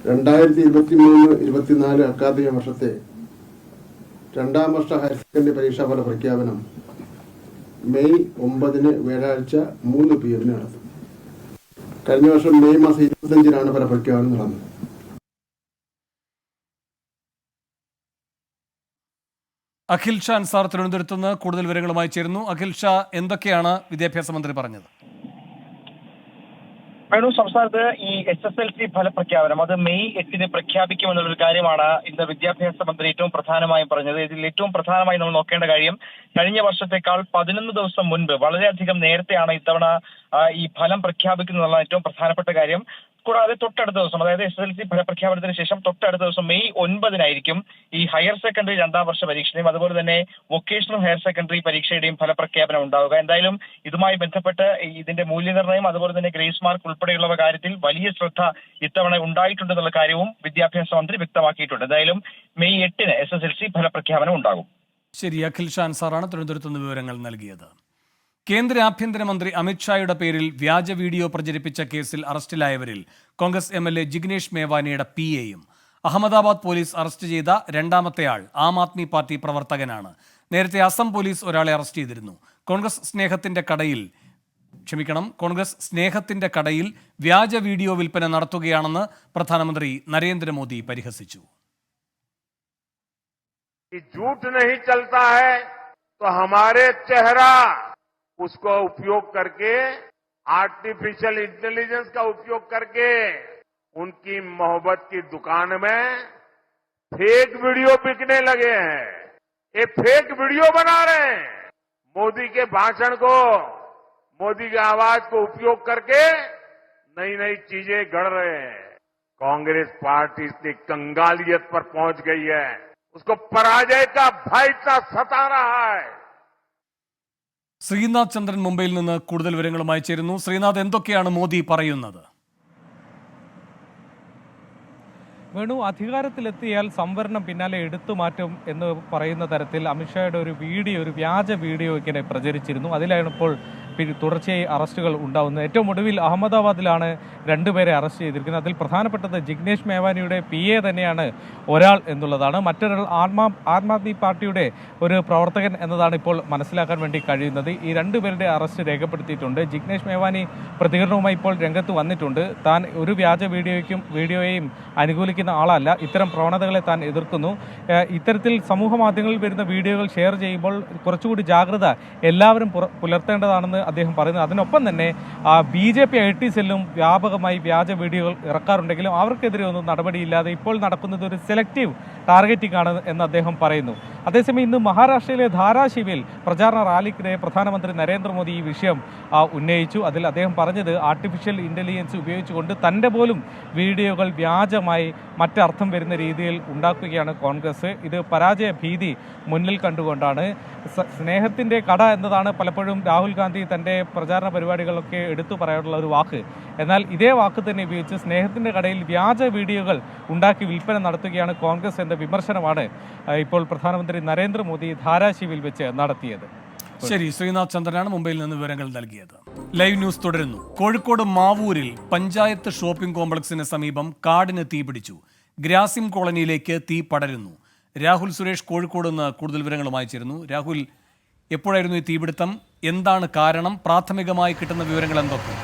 2023-24 അക്കാദമിക വർഷത്തെ രണ്ടാം വർഷ ഹയർ സെക്കൻഡറി പരീക്ഷാ ഫല പ്രഖ്യാപനം മെയ് 9-ന് വ്യാഴാഴ്ച 3 PM നടത്തും. കഴിഞ്ഞ വർഷം മെയ് മാസം 25-നാണ് ഫലപ്രഖ്യാപനം നടന്നത്. അഖിൽ ഷാ അൻസാർ തിരുവനന്തപുരത്ത് നിന്ന് കൂടുതൽ വിവരങ്ങളുമായി ചേരുന്നു. അഖിൽ ഷാ, എന്തൊക്കെയാണ് വിദ്യാഭ്യാസ മന്ത്രി പറഞ്ഞത്? വേണു, സംസ്ഥാനത്ത് ഈ SSLC ഫലപ്രഖ്യാപനം അത് മെയ് 8-ന് പ്രഖ്യാപിക്കുമെന്നുള്ളൊരു കാര്യമാണ് ഇന്ന് വിദ്യാഭ്യാസ മന്ത്രി ഏറ്റവും പ്രധാനമായും പറഞ്ഞത്. ഇതിൽ ഏറ്റവും പ്രധാനമായി നമ്മൾ നോക്കേണ്ട കാര്യം, കഴിഞ്ഞ വർഷത്തേക്കാൾ 11 ദിവസം മുൻപ്, വളരെയധികം നേരത്തെയാണ് ഇത്തവണ ഈ ഫലം പ്രഖ്യാപിക്കുന്നതുള്ള ഏറ്റവും പ്രധാനപ്പെട്ട കാര്യം. കൂടാതെ തൊട്ടടുത്ത ദിവസം, അതായത് SSLC ഫലപ്രഖ്യാപനത്തിന് ശേഷം തൊട്ടടുത്ത ദിവസം മെയ് 9-നായിരിക്കും ഈ ഹയർ സെക്കൻഡറി രണ്ടാം വർഷ പരീക്ഷയും അതുപോലെ തന്നെ വൊക്കേഷണൽ ഹയർ സെക്കൻഡറി പരീക്ഷയുടെയും ഫലപ്രഖ്യാപനം ഉണ്ടാവുക. എന്തായാലും ഇതുമായി ബന്ധപ്പെട്ട് ഇതിന്റെ മൂല്യനിർണ്ണയം അതുപോലെ തന്നെ ഗ്രേസ് മാർക്ക് ഉൾപ്പെടെയുള്ള കാര്യത്തിൽ വലിയ ശ്രദ്ധ ഇത്തവണ ഉണ്ടായിട്ടുണ്ടെന്നുള്ള കാര്യവും വിദ്യാഭ്യാസ മന്ത്രി വ്യക്തമാക്കിയിട്ടുണ്ട്. എന്തായാലും മെയ് 8-ന് SSLC ഫലപ്രഖ്യാപനം ഉണ്ടാകും. ശരി, അഖിൽ ഷാ അൻസാറാണ് തിരുവനന്തപുരത്ത് നിന്ന് വിവരങ്ങൾ നൽകിയത്. കേന്ദ്ര ആഭ്യന്തരമന്ത്രി അമിത്ഷായുടെ പേരിൽ വ്യാജ വീഡിയോ പ്രചരിപ്പിച്ച കേസിൽ അറസ്റ്റിലായവരിൽ കോൺഗ്രസ് MLA ജിഗ്നേഷ് മേവാനിയുടെ PAയും അഹമ്മദാബാദ് പോലീസ് അറസ്റ്റ് ചെയ്ത രണ്ടാമത്തെയാൾ ആം ആദ്മി പാർട്ടി പ്രവർത്തകനാണ്. നേരത്തെ അസം പോലീസ് ഒരാളെ അറസ്റ്റ് ചെയ്തിരുന്നു. കോൺഗ്രസ് സ്നേഹത്തിന്റെ കടയിൽ വ്യാജ വീഡിയോ വിൽപ്പന നടത്തുകയാണെന്ന് പ്രധാനമന്ത്രി നരേന്ദ്രമോദി പരിഹസിച്ചു. झूठ नहीं चलता है तो हमारे चेहरा उसको उपयोग करके, आर्टिफिशियल इंटेलिजेंस का उपयोग करके उनकी मोहब्बत की दुकान में फेक वीडियो बिकने लगे हैं. ये फेक वीडियो बना रहे हैं. मोदी के भाषण को, मोदी की आवाज को उपयोग करके नई नई चीजें गढ़ रहे हैं. कांग्रेस पार्टी इतनी कंगालियत पर पहुंच गई है, उसको पराजय का भय इतना सता रहा है. ശ്രീനാഥ് ചന്ദ്രൻ മുംബൈയിൽ നിന്ന് കൂടുതൽ വിവരങ്ങളുമായി ചേരുന്നു. ശ്രീനാഥ്, എന്തൊക്കെയാണ് മോദി പറയുന്നത്? വേണു, അധികാരത്തിലെത്തിയാൽ സംവരണം പിന്നാലെ എടുത്തു മാറ്റും എന്ന് പറയുന്ന തരത്തിൽ അമിത്ഷായുടെ ഒരു വ്യാജ വീഡിയോ ഇങ്ങനെ പ്രചരിച്ചിരുന്നു. അതിലാണ് ഇപ്പോൾ തുടർച്ചയായി അറസ്റ്റുകൾ ഉണ്ടാവുന്നത്. ഏറ്റവും ഒടുവിൽ അഹമ്മദാബാദിലാണ് 2 പേരെ അറസ്റ്റ് ചെയ്തിരിക്കുന്നത്. അതിൽ പ്രധാനപ്പെട്ടത് ജിഗ്നേഷ് മേവാനിയുടെ PA തന്നെയാണ് ഒരാൾ എന്നുള്ളതാണ്. മറ്റൊരാൾ ആം ആദ്മി പാർട്ടിയുടെ ഒരു പ്രവർത്തകൻ എന്നതാണ് ഇപ്പോൾ മനസ്സിലാക്കാൻ വേണ്ടി കഴിയുന്നത്. ഈ 2 പേരുടെ അറസ്റ്റ് രേഖപ്പെടുത്തിയിട്ടുണ്ട്. ജിഗ്നേഷ് മേവാനി പ്രതികരണവുമായി ഇപ്പോൾ രംഗത്ത് വന്നിട്ടുണ്ട്. താൻ ഒരു വ്യാജ വീഡിയോയെയും അനുകൂലിക്കുന്ന ആളല്ല, ഇത്തരം പ്രവണതകളെ താൻ എതിർക്കുന്നു. ഇത്തരത്തിൽ സമൂഹ മാധ്യമങ്ങളിൽ വരുന്ന വീഡിയോകൾ ഷെയർ ചെയ്യുമ്പോൾ കുറച്ചുകൂടി ജാഗ്രത എല്ലാവരും പുലർത്തേണ്ടതാണെന്ന് അദ്ദേഹം പറയുന്നത്. അതിനൊപ്പം തന്നെ BJP IT സെല്ലും വ്യാപകമായി വ്യാജ വീഡിയോകൾ ഇറക്കാറുണ്ടെങ്കിലും അവർക്കെതിരെ ഒന്നും നടപടിയില്ലാതെ ഇപ്പോൾ നടക്കുന്നത് ഒരു സെലക്റ്റീവ് ടാർഗറ്റിംഗ് ആണ് എന്ന് അദ്ദേഹം പറയുന്നു. അതേസമയം ഇന്ന് മഹാരാഷ്ട്രയിലെ ധാരാശിവിൽ പ്രചാരണ റാലിക്കിടെ പ്രധാനമന്ത്രി നരേന്ദ്രമോദി ഈ വിഷയം ഉന്നയിച്ചു. അതിൽ അദ്ദേഹം പറഞ്ഞത് ആർട്ടിഫിഷ്യൽ ഇന്റലിജൻസ് ഉപയോഗിച്ചുകൊണ്ട് തൻ്റെ പോലും വീഡിയോകൾ വ്യാജമായി മറ്റർത്ഥം വരുന്ന രീതിയിൽ ഉണ്ടാക്കുകയാണ് കോൺഗ്രസ്. ഇത് പരാജയ ഭീതി മുന്നിൽ കണ്ടുകൊണ്ടാണ്. സ്നേഹത്തിൻ്റെ കട എന്നതാണ് പലപ്പോഴും രാഹുൽ ഗാന്ധി തൻ്റെ പ്രചാരണ പരിപാടികളൊക്കെ എടുത്തു പറയാനുള്ള ഒരു വാക്ക്. എന്നാൽ ഇതേ വാക്ക് തന്നെ ഉപയോഗിച്ച് സ്നേഹത്തിൻ്റെ കടയിൽ വ്യാജ വീഡിയോകൾ ഉണ്ടാക്കി വിൽപ്പന നടത്തുകയാണ് കോൺഗ്രസ് എന്ന വിമർശനമാണ് ഇപ്പോൾ പ്രധാനമന്ത്രി നരേന്ദ്രമോദി ധാരാശിവിൽ വെച്ച് നടത്തിയത്. ശരി, ശ്രീനാഥ് ചന്ദ്രനാണ് മുംബൈയിൽ നിന്ന് വിവരങ്ങൾ നൽകിയത്. ലൈവ് ന്യൂസ് തുടരുന്നു. കോഴിക്കോട് മാവൂരിൽ പഞ്ചായത്ത് ഷോപ്പിംഗ് കോംപ്ലക്സിന് സമീപം കാടിന് തീപിടിച്ചു. ഗ്രാസിം കോളനിയിലേക്ക് തീ പടരുന്നു. രാഹുൽ സുരേഷ് കോഴിക്കോട് നിന്ന് കൂടുതൽ വിവരങ്ങളുമായി ചേരുന്നു. രാഹുൽ, എപ്പോഴായിരുന്നു ഈ തീപിടുത്തം? എന്താണ് കാരണം? പ്രാഥമികമായി കിട്ടുന്ന വിവരങ്ങൾ എന്തൊക്കെ?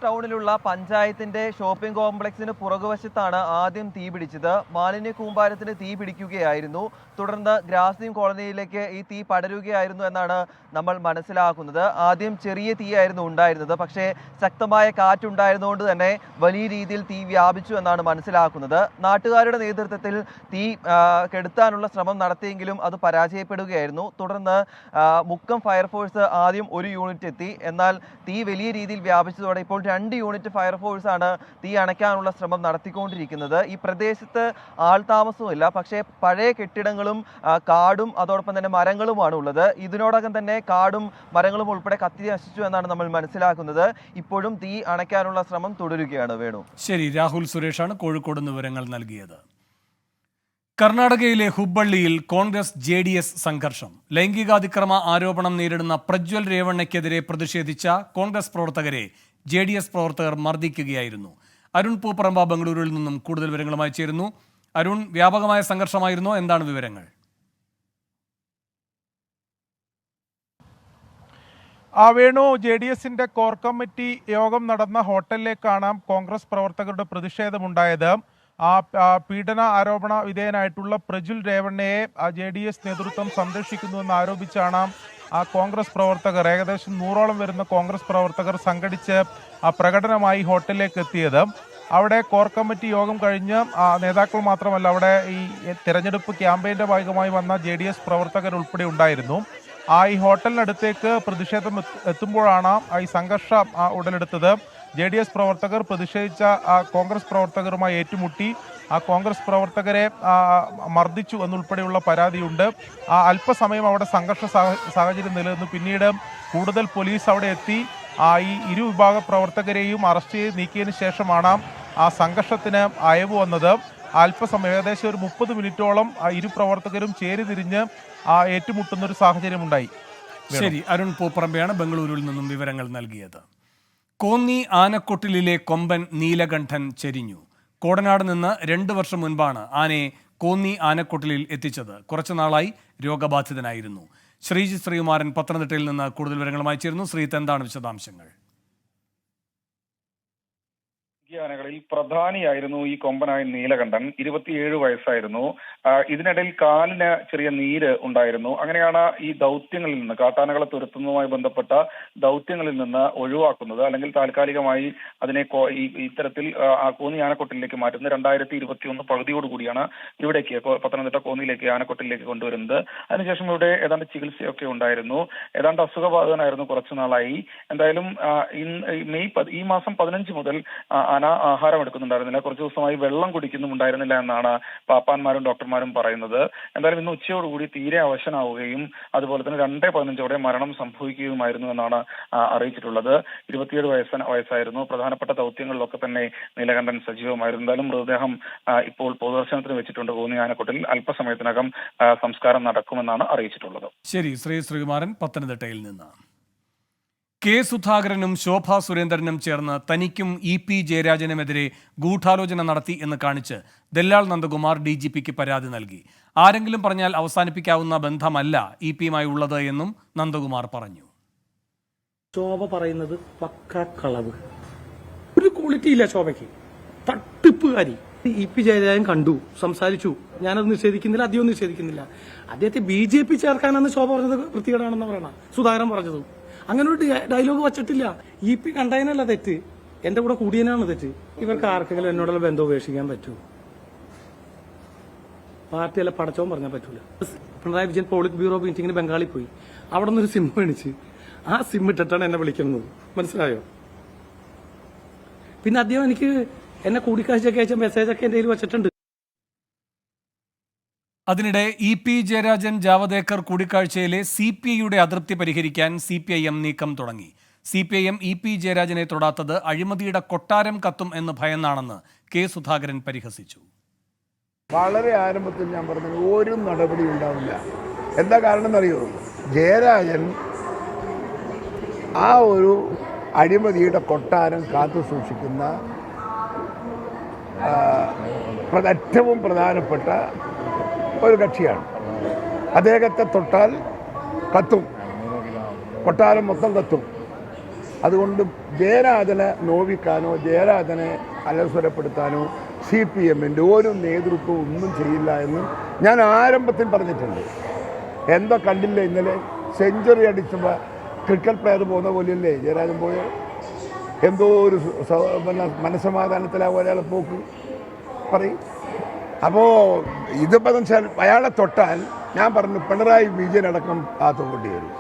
ടൗണിലുള്ള പഞ്ചായത്തിന്റെ ഷോപ്പിംഗ് കോംപ്ലക്സിന് പുറകുവശത്താണ് ആദ്യം തീ പിടിച്ചത്. മാലിന്യ കൂമ്പാരത്തിന് തീ പിടിക്കുകയായിരുന്നു. തുടർന്ന് ഗ്രാസിം കോളനിയിലേക്ക് ഈ തീ പടരുകയായിരുന്നു എന്നാണ് നമ്മൾ മനസ്സിലാക്കുന്നത്. ആദ്യം ചെറിയ തീയായിരുന്നു ഉണ്ടായിരുന്നത്, പക്ഷേ ശക്തമായ കാറ്റുണ്ടായിരുന്നുകൊണ്ട് തന്നെ വലിയ രീതിയിൽ തീ വ്യാപിച്ചു എന്നാണ് മനസ്സിലാക്കുന്നത്. നാട്ടുകാരുടെ നേതൃത്വത്തിൽ തീ കെടുത്താനുള്ള ശ്രമം നടത്തിയെങ്കിലും അത് പരാജയപ്പെടുകയായിരുന്നു. തുടർന്ന് മുക്കം ഫയർഫോഴ്സ് ആദ്യം ഒരു യൂണിറ്റ് എത്തി. എന്നാൽ തീ വലിയ രീതിയിൽ വ്യാപിച്ചതോടെ ഇപ്പോൾ 2 യൂണിറ്റ് ഫയർഫോഴ്സ് ആണ് തീ അണയ്ക്കാനുള്ള ശ്രമം നടത്തിക്കൊണ്ടിരിക്കുന്നത്. ഈ പ്രദേശത്ത് ആൾതാമസവുമില്ല, പക്ഷേ പഴയ കെട്ടിടങ്ങളും കാടും അതോടൊപ്പം തന്നെ മരങ്ങളുമാണ് ഉള്ളത്. ഇതിനോടകം തന്നെ കാടും മരങ്ങളും ഉൾപ്പെടെ കത്തി നശിച്ചു എന്നാണ് നമ്മൾ മനസ്സിലാക്കുന്നത്. ഇപ്പോഴും തീ അണയ്ക്കാനുള്ള ശ്രമം തുടരുകയാണ്. വേണു. ശരി, രാഹുൽ സുരേഷാണ് കോഴിക്കോട് നിന്ന് വിവരങ്ങൾ നൽകിയത്. കർണാടകയിലെ ഹുബ്ബള്ളിയിൽ കോൺഗ്രസ് JDS സംഘർഷം. ലൈംഗികാതിക്രമ ആരോപണം നേരിടുന്ന പ്രജ്വൽ രേവണ്ണയ്ക്കെതിരെ പ്രതിഷേധിച്ച കോൺഗ്രസ് പ്രവർത്തകരെ JDS പ്രവർത്തകർ മർദ്ദിക്കുകയായിരുന്നു. അരുൺ പൂപ്പറമ്പ ബംഗളൂരുവിൽ നിന്നും കൂടുതൽ വിവരങ്ങളുമായി ചേരുന്നു. അരുൺ, വ്യാപകമായ സംഘർഷമായിരുന്നോ? എന്താണ് വിവരങ്ങൾ? വേണു, JDSന്റെ കോർ കമ്മിറ്റി യോഗം നടന്ന ഹോട്ടലിലേക്കാണ് കോൺഗ്രസ് പ്രവർത്തകരുടെ പ്രതിഷേധമുണ്ടായത്. പീഡന ആരോപണ വിധേയനായിട്ടുള്ള പ്രജ്വൽ രേവണ്ണയെ JDS നേതൃത്വം സംരക്ഷിക്കുന്നുവെന്ന് ആരോപിച്ചാണ് കോൺഗ്രസ് പ്രവർത്തകർ, ഏകദേശം 100ഓളം വരുന്ന കോൺഗ്രസ് പ്രവർത്തകർ സംഘടിച്ച് പ്രകടനമായി ഹോട്ടലിലേക്ക് എത്തിയത്. അവിടെ കോർ കമ്മിറ്റി യോഗം കഴിഞ്ഞ് നേതാക്കൾ മാത്രമല്ല, അവിടെ ഈ തെരഞ്ഞെടുപ്പ് ക്യാമ്പയിന്റെ ഭാഗമായി വന്ന JDS പ്രവർത്തകർ ഉൾപ്പെടെ ഉണ്ടായിരുന്നു. ഈ ഹോട്ടലിനടുത്തേക്ക് പ്രതിഷേധം എത്തുമ്പോഴാണ് ഈ സംഘർഷം ഉടലെടുത്തത്. JDS പ്രവർത്തകർ പ്രതിഷേധിച്ച കോൺഗ്രസ് പ്രവർത്തകരുമായി ഏറ്റുമുട്ടി കോൺഗ്രസ് പ്രവർത്തകരെ മർദ്ദിച്ചു എന്നുൾപ്പെടെയുള്ള പരാതിയുണ്ട്. അല്പസമയം അവിടെ സംഘർഷ സാഹചര്യം നിലനിന്നു. പിന്നീട് കൂടുതൽ പോലീസ് അവിടെ എത്തി ഈ ഇരുവിഭാഗ പ്രവർത്തകരെയും അറസ്റ്റ് ചെയ്ത് നീക്കിയതിനു ശേഷമാണ് സംഘർഷത്തിന് അയവ് വന്നത്. അല്പസമയം, ഏകദേശം ഒരു 30 മിനിറ്റോളം ഇരു പ്രവർത്തകരും ചേരിതിരിഞ്ഞ് ഏറ്റുമുട്ടുന്നൊരു സാഹചര്യമുണ്ടായി. ശരി, അരുൺ പൂപ്പറമ്പയാണ് ബംഗളൂരുവിൽ നിന്നും വിവരങ്ങൾ നൽകിയത്. കോന്നി ആനക്കൊട്ടിലിലെ കൊമ്പൻ നീലകണ്ഠൻ ചെരിഞ്ഞു. കോടനാട് നിന്ന് 2 വർഷം മുൻപാണ് ആനയെ കോന്നി ആനക്കൊട്ടിലിൽ എത്തിച്ചത്. കുറച്ചുനാളായി രോഗബാധിതനായിരുന്നു. ശ്രീജിത്ത് ശ്രീകുമാരൻ പത്തനംതിട്ടയിൽ നിന്ന് കൂടുതൽ വിവരങ്ങളുമായി ചേരുന്നു. ശ്രീജിത്ത്, എന്താണ് വിശദാംശങ്ങൾ? ആനകളിൽ പ്രധാനിയായിരുന്നു ഈ കൊമ്പനായ നീലകണ്ഠൻ. 27 വയസ്സായിരുന്നു. ഇതിനിടയിൽ കാലിന് ചെറിയ നീര് ഉണ്ടായിരുന്നു. അങ്ങനെയാണ് ഈ ദൗത്യങ്ങളിൽ നിന്ന്, കാട്ടാനകളെ തുരത്തുന്നതുമായി ബന്ധപ്പെട്ട ദൗത്യങ്ങളിൽ നിന്ന് ഒഴിവാക്കുന്നത്, അല്ലെങ്കിൽ താൽക്കാലികമായി അതിനെ ഇത്തരത്തിൽ കോന്നി ആനക്കൊട്ടിലേക്ക് മാറ്റുന്നത്. 2021 പകുതിയോടുകൂടിയാണ് ഇവിടേക്ക് പത്തനംതിട്ട കോന്നിയിലേക്ക് ആനക്കൊട്ടിലേക്ക് കൊണ്ടുവരുന്നത്. അതിനുശേഷം ഇവിടെ ഏതാണ്ട് ചികിത്സയൊക്കെ ഉണ്ടായിരുന്നു. ഏതാണ്ട് അസുഖബാധിതനായിരുന്നു കുറച്ചുനാളായി. എന്തായാലും ഈ മാസം 15 മുതൽ ആന ആഹാരം എടുക്കുന്നുണ്ടായിരുന്നില്ല. കുറച്ച് ദിവസമായി വെള്ളം കുടിക്കുന്നുണ്ടായിരുന്നില്ല എന്നാണ് പാപ്പാന്മാരും ഡോക്ടർമാരും പറയുന്നത്. എന്തായാലും ഇന്ന് ഉച്ചയോടുകൂടി തീരെ അവശനാവുകയും അതുപോലെ തന്നെ 2:15 മരണം സംഭവിക്കുകയുമായിരുന്നു എന്നാണ് അറിയിച്ചിട്ടുള്ളത്. 27 വയസ്സായിരുന്നു. പ്രധാനപ്പെട്ട ദൗത്യങ്ങളിലൊക്കെ തന്നെ നീലകണ്ഠൻ സജീവമായിരുന്നു. എന്തായാലും മൃതദേഹം ഇപ്പോൾ പൊതുദർശനത്തിന് വെച്ചിട്ടുണ്ട് കോന്നി ആനക്കൊട്ടിൽ. അല്പസമയത്തിനകം സംസ്കാരം നടക്കുമെന്നാണ് അറിയിച്ചിട്ടുള്ളത്. ശരി, ശ്രീകുമാരൻ പത്തനംതിട്ടയിൽ നിന്ന്. കെ സുധാകരനും ശോഭാ സുരേന്ദ്രനും ചേർന്ന് തനിക്കും EP ജയരാജനുമെതിരെ ഗൂഢാലോചന നടത്തി എന്ന് കാണിച്ച് ദല്ലാൽ നന്ദകുമാർ DGPക്ക് പരാതി നൽകി. ആരെങ്കിലും പറഞ്ഞാൽ അവസാനിപ്പിക്കാവുന്ന ബന്ധമല്ല EP-യുമായി ഉള്ളത് എന്നും നന്ദകുമാർ പറഞ്ഞു. ശോഭ പറയുന്നത് പക്ക കളവ്. ഒരു ക്വാളിറ്റി ഇല്ല ശോഭയ്ക്ക്. തട്ടിപ്പുകാരി. EP ജയരാജൻ കണ്ടു, സംസാരിച്ചു. ഞാനത് നിഷേധിക്കുന്നില്ല, അധികം നിഷേധിക്കുന്നില്ല. അദ്ദേഹത്തെ BJP ചേർക്കാനെന്ന് ശോഭ പറഞ്ഞത് വൃത്തികേടാണെന്ന് പറയണ സുധാകരൻ പറഞ്ഞത്. അങ്ങനെ ഒരു ഡയലോഗ് വച്ചിട്ടില്ല. EP കണ്ടതിനല്ല തെറ്റ്, എന്റെ കൂടെ കൂടിയതിനാണ് തെറ്റ്. ഇവർക്ക് ആർക്കെങ്കിലും എന്നോടുള്ള ബന്ധം ഉപേക്ഷിക്കാൻ പറ്റുമോ? പാർട്ടിയല്ല പടച്ചവും പറഞ്ഞാൽ പറ്റൂല. പിണറായി വിജയൻ പോളിറ്റ് ബ്യൂറോ മീറ്റിംഗിന് ബംഗാളിൽ പോയി. അവിടെ നിന്നൊരു സിം മേടിച്ച് ആ സിം ഇട്ടിട്ടാണ് എന്നെ വിളിക്കുന്നത്. മനസ്സിലായോ? പിന്നെ അദ്ദേഹം എനിക്ക് എന്നെ കൂടിക്കാഴ്ചയൊക്കെ അയച്ച മെസ്സേജൊക്കെ എന്റെ കയ്യിൽ വെച്ചിട്ടുണ്ട്. അതിനിടെ EP ജയരാജൻ ജാവദേക്കർ കൂടിക്കാഴ്ചയിലെ CPIയുടെ അതൃപ്തി പരിഹരിക്കാൻ CPIM നീക്കം തുടങ്ങി. CPIM EP ജയരാജനെ തൊടാത്തത് അഴിമതിയുടെ കൊട്ടാരം കത്തും എന്ന് ഭയന്നാണെന്ന് കെ സുധാകരൻ പരിഹസിച്ചു. വളരെ ആരംഭത്തിൽ ഞാൻ പറഞ്ഞത് ഒരു നടപടി ഉണ്ടാവില്ല. എന്താ കാരണം എന്നറിയോ? ജയരാജൻ ആ ഒരു അഴിമതിയുടെ കൊട്ടാരം കാത്തു സൂക്ഷിക്കുന്ന ഏറ്റവും പ്രധാനപ്പെട്ട ഒരു കക്ഷിയാണ്. അദ്ദേഹത്തെ തൊട്ടാൽ കത്തും, കൊട്ടാരം മൊത്തം കത്തും. അതുകൊണ്ട് ജയരാജനെ നോവിക്കാനോ ജയരാജനെ അലസ്വരപ്പെടുത്താനോ CPM-ൻ്റെ ഒരു നേതൃത്വം ഒന്നും ചെയ്യില്ല എന്ന് ഞാൻ ആരംഭത്തിൽ പറഞ്ഞിട്ടുണ്ട്. എന്താ കണ്ടില്ല ഇന്നലെ സെഞ്ചുറി അടിച്ചപ്പോൾ ക്രിക്കറ്റ് പ്ലെയർ പോകുന്ന പോലെയല്ലേ ജയരാജൻ പോയത്? എന്തോ ഒരു മനസ്സമാധാനത്തിലാവും ഒരാളെ പോക്ക് പറയും. അപ്പോൾ ഇതിപ്പോൾ വെച്ചാൽ അയാളെ തൊട്ടാൽ ഞാൻ പറഞ്ഞു പിണറായി വിജയൻ അടക്കം കാത്തുകൊണ്ടി വരും.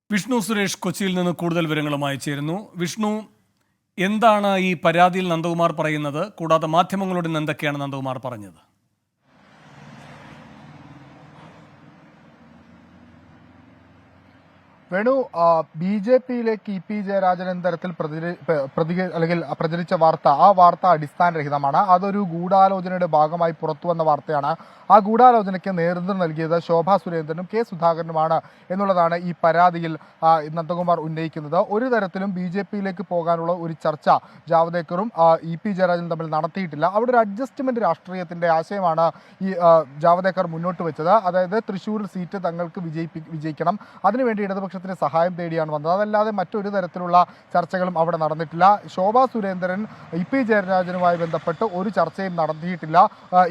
വിഷ്ണു സുരേഷ് കൊച്ചിയിൽ നിന്ന് കൂടുതൽ വിവരങ്ങളുമായി ചേരുന്നു. വിഷ്ണു, എന്താണ് ഈ പരാതിയിൽ നന്ദകുമാർ പറയുന്നത്? കൂടാതെ മാധ്യമങ്ങളോട് ഇന്ന് എന്തൊക്കെയാണ് നന്ദകുമാർ പറഞ്ഞത്? വേണു, BJP-യിലേക്ക് EP ജയരാജൻ എന്ന തരത്തിൽ അല്ലെങ്കിൽ പ്രചരിച്ച വാർത്ത, ആ വാർത്ത അടിസ്ഥാനരഹിതമാണ്. അതൊരു ഗൂഢാലോചനയുടെ ഭാഗമായി പുറത്തു വന്ന വാർത്തയാണ്. ആ ഗൂഢാലോചനയ്ക്ക് നേതൃത്വം നൽകിയത് ശോഭാ സുരേന്ദ്രനും K സുധാകരനുമാണ് എന്നുള്ളതാണ് ഈ പരാതിയിൽ നന്ദകുമാർ ഉന്നയിക്കുന്നത്. ഒരു തരത്തിലും BJP-യിലേക്ക് പോകാനുള്ള ഒരു ചർച്ച ജാവ്ദേക്കറും EP ജയരാജനും തമ്മിൽ നടത്തിയിട്ടില്ല. അവിടെ ഒരു അഡ്ജസ്റ്റ്മെന്റ് രാഷ്ട്രീയത്തിന്റെ ആശയമാണ് ഈ ജാവ്ദേക്കർ മുന്നോട്ട് വെച്ചത്. അതായത് തൃശ്ശൂരിൽ സീറ്റ് തങ്ങൾക്ക് വിജയിക്കണം, അതിനുവേണ്ടി ഇടതുപക്ഷ സഹായം തേടിയാണ് വന്നത്. അതല്ലാതെ മറ്റൊരു തരത്തിലുള്ള ചർച്ചകളും അവിടെ നടന്നിട്ടില്ല. ശോഭാ സുരേന്ദ്രൻ EP ജയരാജനുമായി ബന്ധപ്പെട്ട് ഒരു ചർച്ചയും നടത്തിയിട്ടില്ല.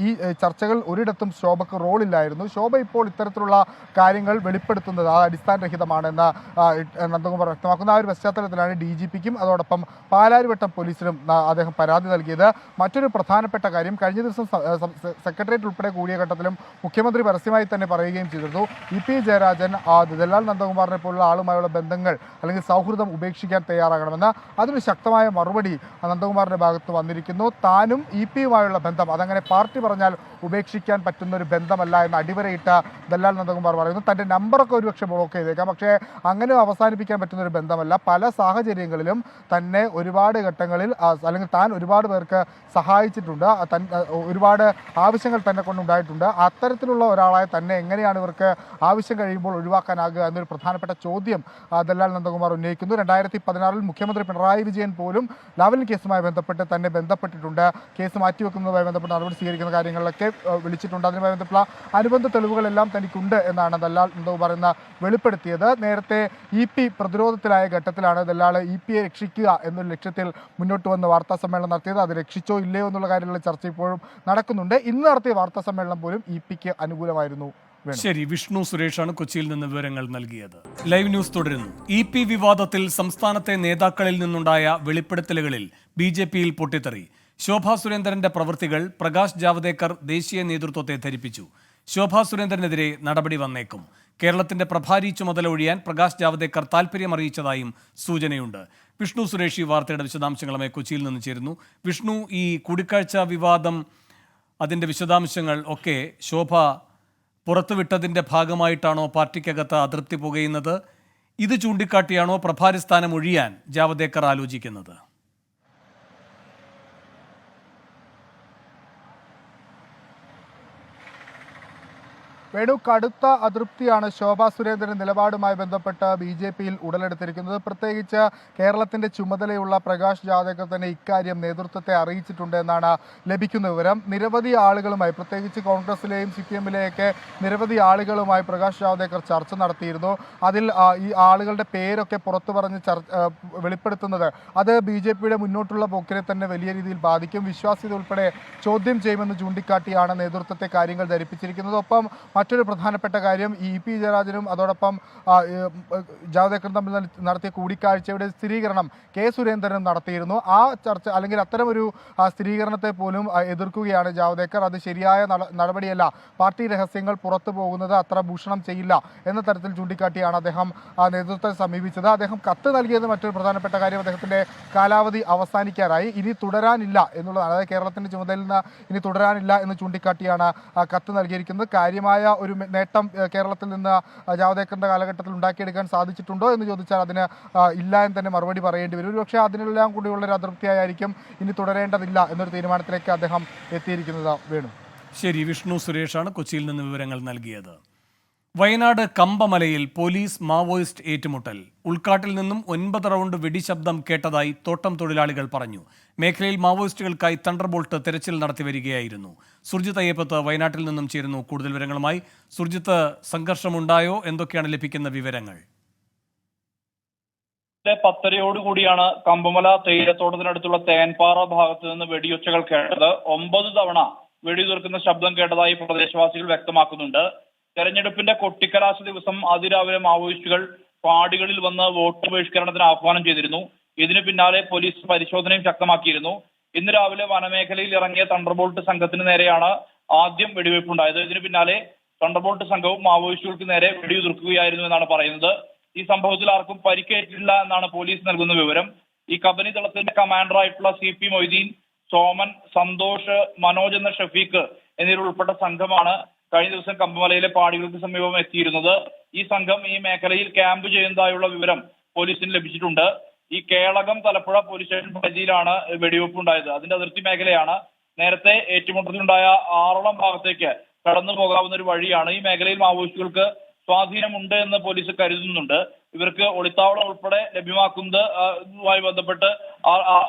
ഈ ചർച്ചകൾ ഒരിടത്തും ശോഭയ്ക്ക് റോളില്ലായിരുന്നു. ശോഭ ഇപ്പോൾ ഇത്തരത്തിലുള്ള കാര്യങ്ങൾ വെളിപ്പെടുത്തുന്നത് അടിസ്ഥാനരഹിതമാണെന്ന് നന്ദകുമാർ വ്യക്തമാക്കുന്ന ആ ഒരു പശ്ചാത്തലത്തിലാണ് DGP-ക്കും അതോടൊപ്പം പാലാരിവട്ടം പോലീസിനും അദ്ദേഹം പരാതി നൽകിയത്. മറ്റൊരു പ്രധാനപ്പെട്ട കാര്യം, കഴിഞ്ഞ ദിവസം സെക്രട്ടേറിയറ്റ് ഉൾപ്പെടെ കൂടിയ ഘട്ടത്തിലും മുഖ്യമന്ത്രി പരസ്യമായി തന്നെ പറയുകയും ചെയ്തിരുന്നു, EP ജയരാജൻ ദല്ലാൽ നന്ദകുമാറിനെ പോലുള്ള ആളുമായുള്ള ബന്ധങ്ങൾ അല്ലെങ്കിൽ സൗഹൃദം ഉപേക്ഷിക്കാൻ തയ്യാറാകണമെന്ന്. അതിന് ശക്തമായ മറുപടി നന്ദകുമാറിന്റെ ഭാഗത്ത് വന്നിരിക്കുന്നു. താനും EP-യുമായുള്ള ബന്ധം അതങ്ങനെ പാർട്ടി പറഞ്ഞാൽ ഉപേക്ഷിക്കാൻ പറ്റുന്ന ഒരു ബന്ധമല്ല എന്ന് അടിവരയിട്ട ദല്ലാൽ നന്ദകുമാർ പറയുന്നു. തൻ്റെ നമ്പറൊക്കെ ഒരുപക്ഷെ ബ്ലോക്ക് ചെയ്തേക്കാം, പക്ഷേ അങ്ങനെ അവസാനിപ്പിക്കാൻ പറ്റുന്ന ഒരു ബന്ധമല്ല. പല സാഹചര്യങ്ങളിലും തന്നെ ഒരുപാട് ഘട്ടങ്ങളിൽ അല്ലെങ്കിൽ താൻ ഒരുപാട് പേർക്ക് സഹായിച്ചിട്ടുണ്ട്, ഒരുപാട് ആവശ്യങ്ങൾ തന്നെ കൊണ്ടുണ്ടായിട്ടുണ്ട്. അത്തരത്തിലുള്ള ഒരാളായ തന്നെ എങ്ങനെയാണ് ഇവർക്ക് ആവശ്യം കഴിയുമ്പോൾ ഒഴിവാക്കാനാകുക എന്നൊരു പ്രധാനപ്പെട്ട ചോദ്യം ദല്ലാൽ നന്ദകുമാർ ഉന്നയിക്കുന്നു. 2016 മുഖ്യമന്ത്രി പിണറായി വിജയൻ പോലും ലാവ്ലിൻ കേസുമായി ബന്ധപ്പെട്ട് തന്നെ ബന്ധപ്പെട്ടിട്ടുണ്ട്. കേസ് മാറ്റിവെക്കുന്നതുമായി ബന്ധപ്പെട്ട് നടപടി സ്വീകരിക്കുന്ന കാര്യങ്ങളിലൊക്കെ വിളിച്ചിട്ടുണ്ട്. അതുമായി ബന്ധപ്പെട്ട അനുബന്ധ തെളിവുകളെല്ലാം തനിക്കുണ്ട് എന്നാണ് ദല്ലാൽ നന്ദകുമാർ ഇന്ന് വെളിപ്പെടുത്തിയത്. നേരത്തെ EP പ്രതിരോധത്തിലായ ഘട്ടത്തിലാണ് ദല്ലാൽ EP-യെ രക്ഷിക്കുക എന്നൊരു ലക്ഷ്യത്തിൽ മുന്നോട്ട് വന്ന് വാർത്താ സമ്മേളനം നടത്തിയത്. അത് രക്ഷിച്ചോ ഇല്ലയോ എന്നുള്ള കാര്യങ്ങളിലെ ചർച്ച ഇപ്പോഴും നടക്കുന്നുണ്ട്. ഇന്ന് നടത്തിയ വാർത്താ സമ്മേളനം പോലും EP-ക്ക് അനുകൂലമായിരുന്നു. ശരി, വിഷ്ണു സുരേഷാണ് കൊച്ചിയിൽ നിന്ന് വിവരങ്ങൾ നൽകിയത്. ലൈവ് ന്യൂസ് തുടരുന്നു. EP വിവാദത്തിൽ സംസ്ഥാനത്തെ നേതാക്കളിൽ നിന്നുണ്ടായ വെളിപ്പെടുത്തലുകളിൽ BJP-യിൽ പൊട്ടിത്തെറി. ശോഭാ സുരേന്ദ്രന്റെ പ്രവൃത്തികൾ പ്രകാശ് ജാവ്ദേക്കർ ദേശീയ നേതൃത്വത്തെ ധരിപ്പിച്ചു. ശോഭാ സുരേന്ദ്രനെതിരെ നടപടി വന്നേക്കും. കേരളത്തിന്റെ പ്രഭാരി ചുമതല ഒഴിയാൻ പ്രകാശ് ജാവ്ദേക്കർ താൽപര്യമറിയിച്ചതായും സൂചനയുണ്ട്. വിഷ്ണു സുരേഷ് ഈ വാർത്തയുടെ വിശദാംശങ്ങളുമായി കൊച്ചിയിൽ നിന്ന് ചേരുന്നു. വിഷ്ണു, ഈ കൂടിക്കാഴ്ച വിവാദം, അതിന്റെ വിശദാംശങ്ങൾ ഒക്കെ ശോഭ പുറത്തുവിട്ടതിന്റെ ഭാഗമായിട്ടാണോ പാർട്ടിക്കകത്ത് അതൃപ്തി പുകയുന്നത്? ഇത് ചൂണ്ടിക്കാട്ടിയാണോ പ്രഭാരി സ്ഥാനം ഒഴിയാൻ ജാവ്ദേക്കർ ആലോചിക്കുന്നത്? വേണു, കടുത്ത അതൃപ്തിയാണ് ശോഭാ സുരേന്ദ്രൻ നിലപാടുമായി ബന്ധപ്പെട്ട് BJP-യിൽ ഉടലെടുത്തിരിക്കുന്നത്. പ്രത്യേകിച്ച് കേരളത്തിന്റെ ചുമതലയുള്ള പ്രകാശ് ജാവ്ദേക്കർ തന്നെ ഇക്കാര്യം നേതൃത്വത്തെ അറിയിച്ചിട്ടുണ്ട് എന്നാണ് ലഭിക്കുന്ന വിവരം. നിരവധി ആളുകളുമായി, പ്രത്യേകിച്ച് കോൺഗ്രസിലെയും CPM-ലെയൊക്കെ നിരവധി ആളുകളുമായി പ്രകാശ് ജാവ്ദേക്കർ ചർച്ച നടത്തിയിരുന്നു. അതിൽ ഈ ആളുകളുടെ പേരൊക്കെ പുറത്തു പറഞ്ഞ് വെളിപ്പെടുത്തുന്നത് അത് BJP-യുടെ മുന്നോട്ടുള്ള പോക്കിനെ തന്നെ വലിയ രീതിയിൽ ബാധിക്കും, വിശ്വാസ്യത ഉൾപ്പെടെ ചോദ്യം ചെയ്യുമെന്ന് ചൂണ്ടിക്കാട്ടിയാണ് നേതൃത്വത്തെ കാര്യങ്ങൾ ധരിപ്പിച്ചിരിക്കുന്നത്. ഒപ്പം മറ്റൊരു പ്രധാനപ്പെട്ട കാര്യം, EP ജയരാജനും അതോടൊപ്പം ജാവ്ദേക്കറും തമ്മിൽ നടത്തിയ കൂടിക്കാഴ്ചയുടെ സ്ഥിരീകരണം K സുരേന്ദ്രനും നടത്തിയിരുന്നു. ആ ചർച്ച അല്ലെങ്കിൽ അത്തരമൊരു സ്ഥിരീകരണത്തെ പോലും എതിർക്കുകയാണ് ജാവ്ദേക്കർ. അത് ശരിയായ നടപടിയല്ല, പാർട്ടി രഹസ്യങ്ങൾ പുറത്തു പോകുന്നത് അത്ര ഭൂഷണം ചെയ്യില്ല എന്ന തരത്തിൽ ചൂണ്ടിക്കാട്ടിയാണ് അദ്ദേഹം നേതൃത്വത്തെ സമീപിച്ചത്. അദ്ദേഹം കത്ത് നൽകിയത് മറ്റൊരു പ്രധാനപ്പെട്ട കാര്യം, അദ്ദേഹത്തിന്റെ കാലാവധി അവസാനിക്കാറായി, ഇനി തുടരാനില്ല എന്നുള്ളതാണ്. അതായത് കേരളത്തിന്റെ ചുമതലയിൽ നിന്ന് ഇനി തുടരാനില്ല എന്ന് ചൂണ്ടിക്കാട്ടിയാണ് കത്ത് നൽകിയിരിക്കുന്നത്. കാര്യമായ ഒരു നേട്ടം കേരളത്തിൽ നിന്ന് ജാവ്ദേക്കറിന്റെ കാലഘട്ടത്തിൽ ഉണ്ടാക്കിയെടുക്കാൻ സാധിച്ചിട്ടുണ്ടോ എന്ന് ചോദിച്ചാൽ അതിന് ഇല്ല എന്ന് തന്നെ മറുപടി പറയേണ്ടി വരും. ഒരുപക്ഷെ അതിനെല്ലാം കൂടിയുള്ളൊരു അതൃപ്തിയായിരിക്കും ഇനി തുടരേണ്ടതില്ല എന്നൊരു തീരുമാനത്തിലേക്ക് അദ്ദേഹം എത്തിയിരിക്കുന്നത്. വേണു. ശരി, വിഷ്ണു സുരേഷാണ് കൊച്ചിയിൽ നിന്ന് വിവരങ്ങൾ നൽകിയത്. വയനാട് കമ്പമലയിൽ പോലീസ് മാവോയിസ്റ്റ് ഏറ്റുമുട്ടൽ. ഉൾക്കാട്ടിൽ നിന്നും 9 റൗണ്ട് വെടിശബ്ദം കേട്ടതായി തോട്ടം തൊഴിലാളികൾ പറഞ്ഞു. മേഖലയിൽ മാവോയിസ്റ്റുകൾക്കായി തണ്ടർബോൾട്ട് തെരച്ചിൽ നടത്തി വരികയായിരുന്നു. സുർജിത്ത് അയ്യപ്പത്ത് വയനാട്ടിൽ നിന്നും ചേരുന്നു കൂടുതൽ വിവരങ്ങളുമായി. സുർജിത്ത്, സംഘർഷമുണ്ടായോ? എന്തൊക്കെയാണ് ലഭിക്കുന്ന വിവരങ്ങൾ? 10:30 കമ്പമല തേയിലത്തോട്ടത്തിനടുത്തുള്ള തേൻപാറ ഭാഗത്ത് നിന്ന് വെടിയൊച്ചകൾ കേട്ടത്. 9 തവണ വെടിയുതിർക്കുന്ന ശബ്ദം കേട്ടതായി പ്രദേശവാസികൾ വ്യക്തമാക്കുന്നുണ്ട്. തെരഞ്ഞെടുപ്പിന്റെ കൊട്ടിക്കലാശ ദിവസം അതിരാവിലെ മാവോയിസ്റ്റുകൾ പാടികളിൽ വന്ന് വോട്ട് ബഹിഷ്കരണത്തിന് ആഹ്വാനം ചെയ്തിരുന്നു. ഇതിന് പിന്നാലെ പോലീസ് പരിശോധനയും ശക്തമാക്കിയിരുന്നു. ഇന്ന് രാവിലെ വനമേഖലയിൽ ഇറങ്ങിയ തണ്ടർബോൾട്ട് സംഘത്തിന് നേരെയാണ് ആദ്യം വെടിവെപ്പുണ്ടായത്. ഇതിന് പിന്നാലെ തണ്ടർബോൾട്ട് സംഘവും മാവോയിസ്റ്റുകൾക്ക് നേരെ വെടിയുതിർക്കുകയായിരുന്നു എന്നാണ് പറയുന്നത്. ഈ സംഭവത്തിൽ ആർക്കും പരിക്കേറ്റില്ല എന്നാണ് പോലീസ് നൽകുന്ന വിവരം. ഈ കബനി ദളത്തിന്റെ കമാൻഡറായിട്ടുള്ള CP മൊയ്തീൻ, സോമൻ, സന്തോഷ്, മനോജ് എന്ന ഷഫീഖ് എന്നിവരുൾപ്പെട്ട സംഘമാണ് കഴിഞ്ഞ ദിവസം കമ്പമലയിലെ പാടികൾക്ക് സമീപം എത്തിയിരുന്നത്. ഈ സംഘം ഈ മേഖലയിൽ ക്യാമ്പ് ചെയ്യുന്നതായുള്ള വിവരം പോലീസിന് ലഭിച്ചിട്ടുണ്ട്. ഈ കേളകം തലപ്പുഴ പോലീസ് സ്റ്റേഷൻ പരിധിയിലാണ് വെടിവെപ്പ് ഉണ്ടായത്. അതിന്റെ അതിർത്തി മേഖലയാണ്. നേരത്തെ ഏറ്റുമുട്ടലുണ്ടായ ആറളം ഭാഗത്തേക്ക് കടന്നു പോകാവുന്ന ഒരു വഴിയാണ്. ഈ മേഖലയിൽ മാവോയിസ്റ്റുകൾക്ക് സ്വാധീനമുണ്ട് എന്ന് പോലീസ് കരുതുന്നുണ്ട്. ഇവർക്ക് ഒളിത്താവളം ഉൾപ്പെടെ ലഭ്യമാക്കുന്നതുമായി ബന്ധപ്പെട്ട്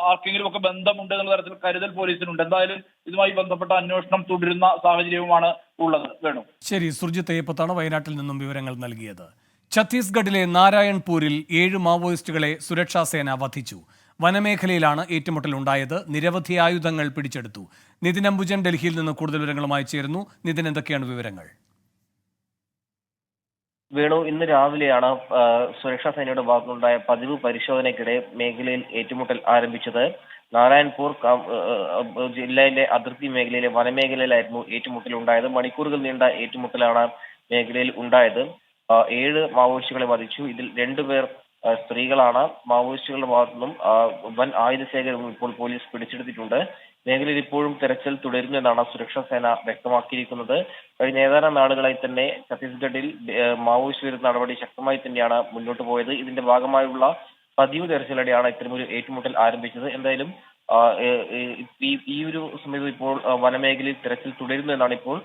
ആർക്കെങ്കിലും ഒക്കെ ബന്ധമുണ്ട് എന്നുള്ള തരത്തിൽ കരുതൽ പോലീസിനുണ്ട്. എന്തായാലും ഇതുമായി ബന്ധപ്പെട്ട അന്വേഷണം തുടരുന്ന സാഹചര്യവുമാണ് ഉള്ളത്. വേണു. ശരി, സുർജിത്ത് അയ്യപ്പത്താണ് വയനാട്ടിൽ നിന്നും വിവരങ്ങൾ നൽകിയത്. ഛത്തീസ്ഗഡിലെ നാരായൺപൂരിൽ 7 മാവോയിസ്റ്റുകളെ സുരക്ഷാസേന വധിച്ചു. വനമേഖലയിലാണ് ഏറ്റുമുട്ടലുണ്ടായത്. നിരവധി ആയുധങ്ങൾ പിടിച്ചെടുത്തു. നിതിൻ അംബുജൻ ഡൽഹിയിൽ നിന്ന് കൂടുതൽ വിവരങ്ങളുമായി ചേരുന്നു. നിതിൻ, എന്തൊക്കെയാണ് വിവരങ്ങൾ? വേണു, ഇന്ന് രാവിലെയാണ് സുരക്ഷാ സേനയുടെ ഭാഗത്തുനിന്നുണ്ടായ പതിവ് പരിശോധനയ്ക്കിടെ മേഖലയിൽ ഏറ്റുമുട്ടൽ ആരംഭിച്ചത്. നാരായൺപൂർ ജില്ലയിലെ അതിർത്തി മേഖലയിലെ വനമേഖലയിലായിരുന്നു ഏറ്റുമുട്ടൽ ഉണ്ടായത്. മണിക്കൂറുകൾ നീണ്ട ഏറ്റുമുട്ടലാണ് മേഖലയിൽ ഉണ്ടായത്. 7 മാവോയിസ്റ്റുകളെ വധിച്ചു. ഇതിൽ 2 പേർ സ്ത്രീകളാണ്. മാവോയിസ്റ്റുകളുടെ ഭാഗത്തുനിന്നും വൻ ആയുധശേഖരം ഇപ്പോൾ പോലീസ് പിടിച്ചെടുത്തിട്ടുണ്ട്. മേഖലയിൽ ഇപ്പോഴും തെരച്ചിൽ തുടരുന്നു എന്നാണ് സുരക്ഷാ സേന വ്യക്തമാക്കിയിരിക്കുന്നത്. കഴിഞ്ഞ ഏതാനും നാളുകളായി തന്നെ ഛത്തീസ്ഗഡിൽ മാവോയിസ്റ്റ് വിരുദ്ധ നടപടി ശക്തമായി തന്നെയാണ് മുന്നോട്ട് പോയത്. ഇതിന്റെ ഭാഗമായുള്ള പതിവ് തെരച്ചിലൂടെയാണ് ഇത്തരമൊരു ഏറ്റുമുട്ടൽ ആരംഭിച്ചത്. എന്തായാലും ഈ ഒരു സമയത്ത് ഇപ്പോൾ വനമേഖലയിൽ തെരച്ചിൽ തുടരുന്നു എന്നാണ് ഇപ്പോൾ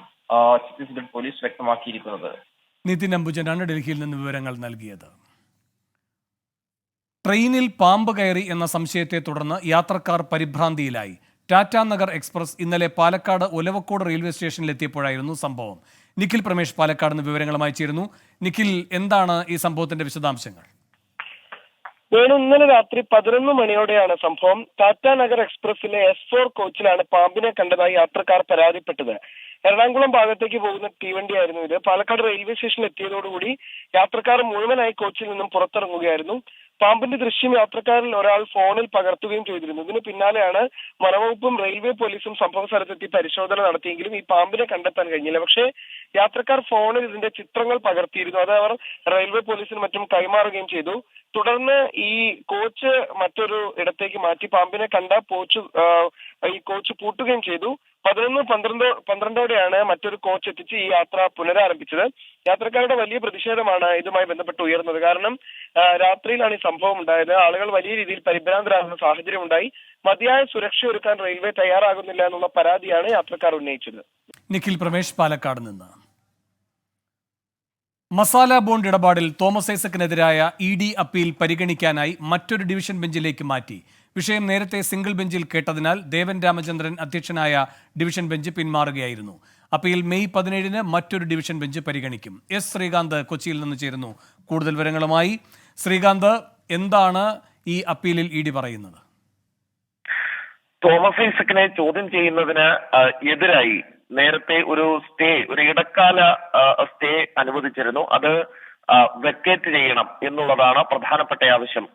ഛത്തീസ്ഗഡ് പോലീസ് വ്യക്തമാക്കിയിരിക്കുന്നത്. നിതിൻ അംബുജനാണ് ഡൽഹിയിൽ നിന്ന് വിവരങ്ങൾ നൽകിയത്. ട്രെയിനിൽ പാമ്പ് കയറി എന്ന സംശയത്തെ തുടർന്ന് യാത്രക്കാർ പരിഭ്രാന്തിയിലായി. ടാറ്റാ നഗർ എക്സ്പ്രസ് ഇന്നലെ പാലക്കാട് ഒലവക്കോട് റെയിൽവേ സ്റ്റേഷനിലെത്തിയപ്പോഴായിരുന്നു സംഭവം. നിഖിൽ പ്രമേഷ് പാലക്കാട് നിന്ന് വിവരങ്ങളുമായി ചേരുന്നു. നിഖിൽ, എന്താണ് ഈ സംഭവത്തിന്റെ വിശദാംശങ്ങൾ? വേണു, ഇന്നലെ രാത്രി 11 മണിയോടെയാണ് സംഭവം. ടാറ്റാ നഗർ എക്സ്പ്രസിലെ S4 കോച്ചിലാണ് പാമ്പിനെ കണ്ടതായി യാത്രക്കാർ പരാതിപ്പെട്ടത്. എറണാകുളം ഭാഗത്തേക്ക് പോകുന്ന തീവണ്ടിയായിരുന്നു ഇത്. പാലക്കാട് റെയിൽവേ സ്റ്റേഷനിൽ എത്തിയതോടുകൂടി യാത്രക്കാർ മുഴുവനായി കോച്ചിൽ നിന്നും പുറത്തിറങ്ങുകയായിരുന്നു. പാമ്പിന്റെ ദൃശ്യം യാത്രക്കാരിൽ ഒരാൾ ഫോണിൽ പകർത്തുകയും ചെയ്തിരുന്നു. ഇതിന് പിന്നാലെയാണ് വനവകുപ്പും റെയിൽവേ പോലീസും സംഭവ സ്ഥലത്തെത്തി പരിശോധന നടത്തിയെങ്കിലും ഈ പാമ്പിനെ കണ്ടെത്താൻ കഴിഞ്ഞില്ല. പക്ഷേ യാത്രക്കാർ ഫോണിൽ ഇതിന്റെ ചിത്രങ്ങൾ പകർത്തിയിരുന്നു. അത് അവർ റെയിൽവേ പോലീസിന് മറ്റും കൈമാറുകയും ചെയ്തു. തുടർന്ന് ഈ കോച്ച് മറ്റൊരു ഇടത്തേക്ക് മാറ്റി പാമ്പിനെ കണ്ട ഈ കോച്ച് പൂട്ടുകയും ചെയ്തു. 11-12 മറ്റൊരു കോച്ച് എത്തിച്ച് ഈ യാത്ര പുനരാരംഭിച്ചത്. യാത്രക്കാരുടെ വലിയ പ്രതിഷേധമാണ് ഇതുമായി ബന്ധപ്പെട്ട് ഉയർന്നത്. കാരണം രാത്രിയിലാണ് ഈ സംഭവം ഉണ്ടായത്. ആളുകൾ വലിയ രീതിയിൽ പരിഭ്രാന്തരാകുന്ന സാഹചര്യം ഉണ്ടായി. മതിയായ സുരക്ഷ ഒരുക്കാൻ റെയിൽവേ തയ്യാറാകുന്നില്ല എന്നുള്ള പരാതിയാണ് യാത്രക്കാർ ഉന്നയിച്ചത്. നിഖിൽ പ്രമേഷ് പാലക്കാട് നിന്ന്. മസാല ബോണ്ട് ഇടപാടിൽ തോമസ് ഐസക്കിനെതിരായ ED അപ്പീൽ പരിഗണിക്കാനായി മറ്റൊരു ഡിവിഷൻ ബെഞ്ചിലേക്ക് മാറ്റി. വിഷയം നേരത്തെ സിംഗിൾ ബെഞ്ചിൽ കേട്ടതിനാൽ ദേവൻ രാമചന്ദ്രൻ അധ്യക്ഷനായ ഡിവിഷൻ ബെഞ്ച് പിന്മാറുകയായിരുന്നു. അപ്പീൽ മെയ് 17 മറ്റൊരു ഡിവിഷൻ ബെഞ്ച് പരിഗണിക്കും. S ശ്രീകാന്ത് കൊച്ചിയിൽ നിന്ന് ചേരുന്നു കൂടുതൽ വിവരങ്ങളുമായി. ശ്രീകാന്ത്, എന്താണ് ഈ അപ്പീലിൽ ED പറയുന്നത്? തോമസ് ഐസക്കിനെ ചോദ്യം ചെയ്യുന്നതിന് എതിരായി നേരത്തെ ഒരു ഇടക്കാല സ്റ്റേ അനുവദിച്ചിരുന്നു. അത് വെക്കേറ്റ് ചെയ്യണം എന്നുള്ളതാണ് പ്രധാനപ്പെട്ട ആവശ്യം.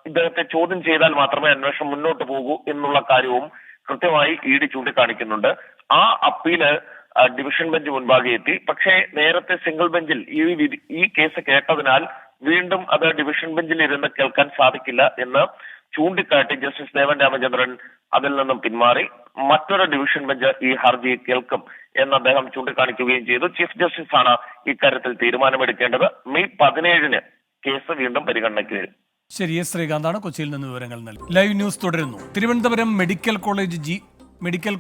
ഇദ്ദേഹത്തെ ചോദ്യം ചെയ്താൽ മാത്രമേ അന്വേഷണം മുന്നോട്ട് പോകൂ എന്നുള്ള കാര്യവും കൃത്യമായി ED ചൂണ്ടിക്കാണിക്കുന്നുണ്ട്. ആ അപ്പീല് ഡിവിഷൻ ബെഞ്ച് മുൻപാകെ എത്തി. പക്ഷേ നേരത്തെ സിംഗിൾ ബെഞ്ചിൽ ഈ കേസ് കേട്ടതിനാൽ വീണ്ടും അത് ഡിവിഷൻ ബെഞ്ചിൽ ഇരുന്ന് കേൾക്കാൻ സാധിക്കില്ല എന്ന് ചൂണ്ടിക്കാട്ടി ജസ്റ്റിസ് ദേവൻ രാമചന്ദ്രൻ അതിൽ നിന്നും പിന്മാറി. മറ്റൊരു ഡിവിഷൻ ബെഞ്ച് ഈ ഹർജി കേൾക്കും എന്ന് അദ്ദേഹം ചൂണ്ടിക്കാണിക്കുകയും ചെയ്തു. ചീഫ് ജസ്റ്റിസ് ആണ് ഇക്കാര്യത്തിൽ തീരുമാനമെടുക്കേണ്ടത്. മെയ് 17 കേസ് വീണ്ടും പരിഗണനയ്ക്ക് വരും. ശരി, S ശ്രീകാന്താണ് കൊച്ചിയിൽ നിന്ന് വിവരങ്ങൾ നൽകി. ലൈവ് ന്യൂസ് തുടരുന്നു. തിരുവനന്തപുരം മെഡിക്കൽ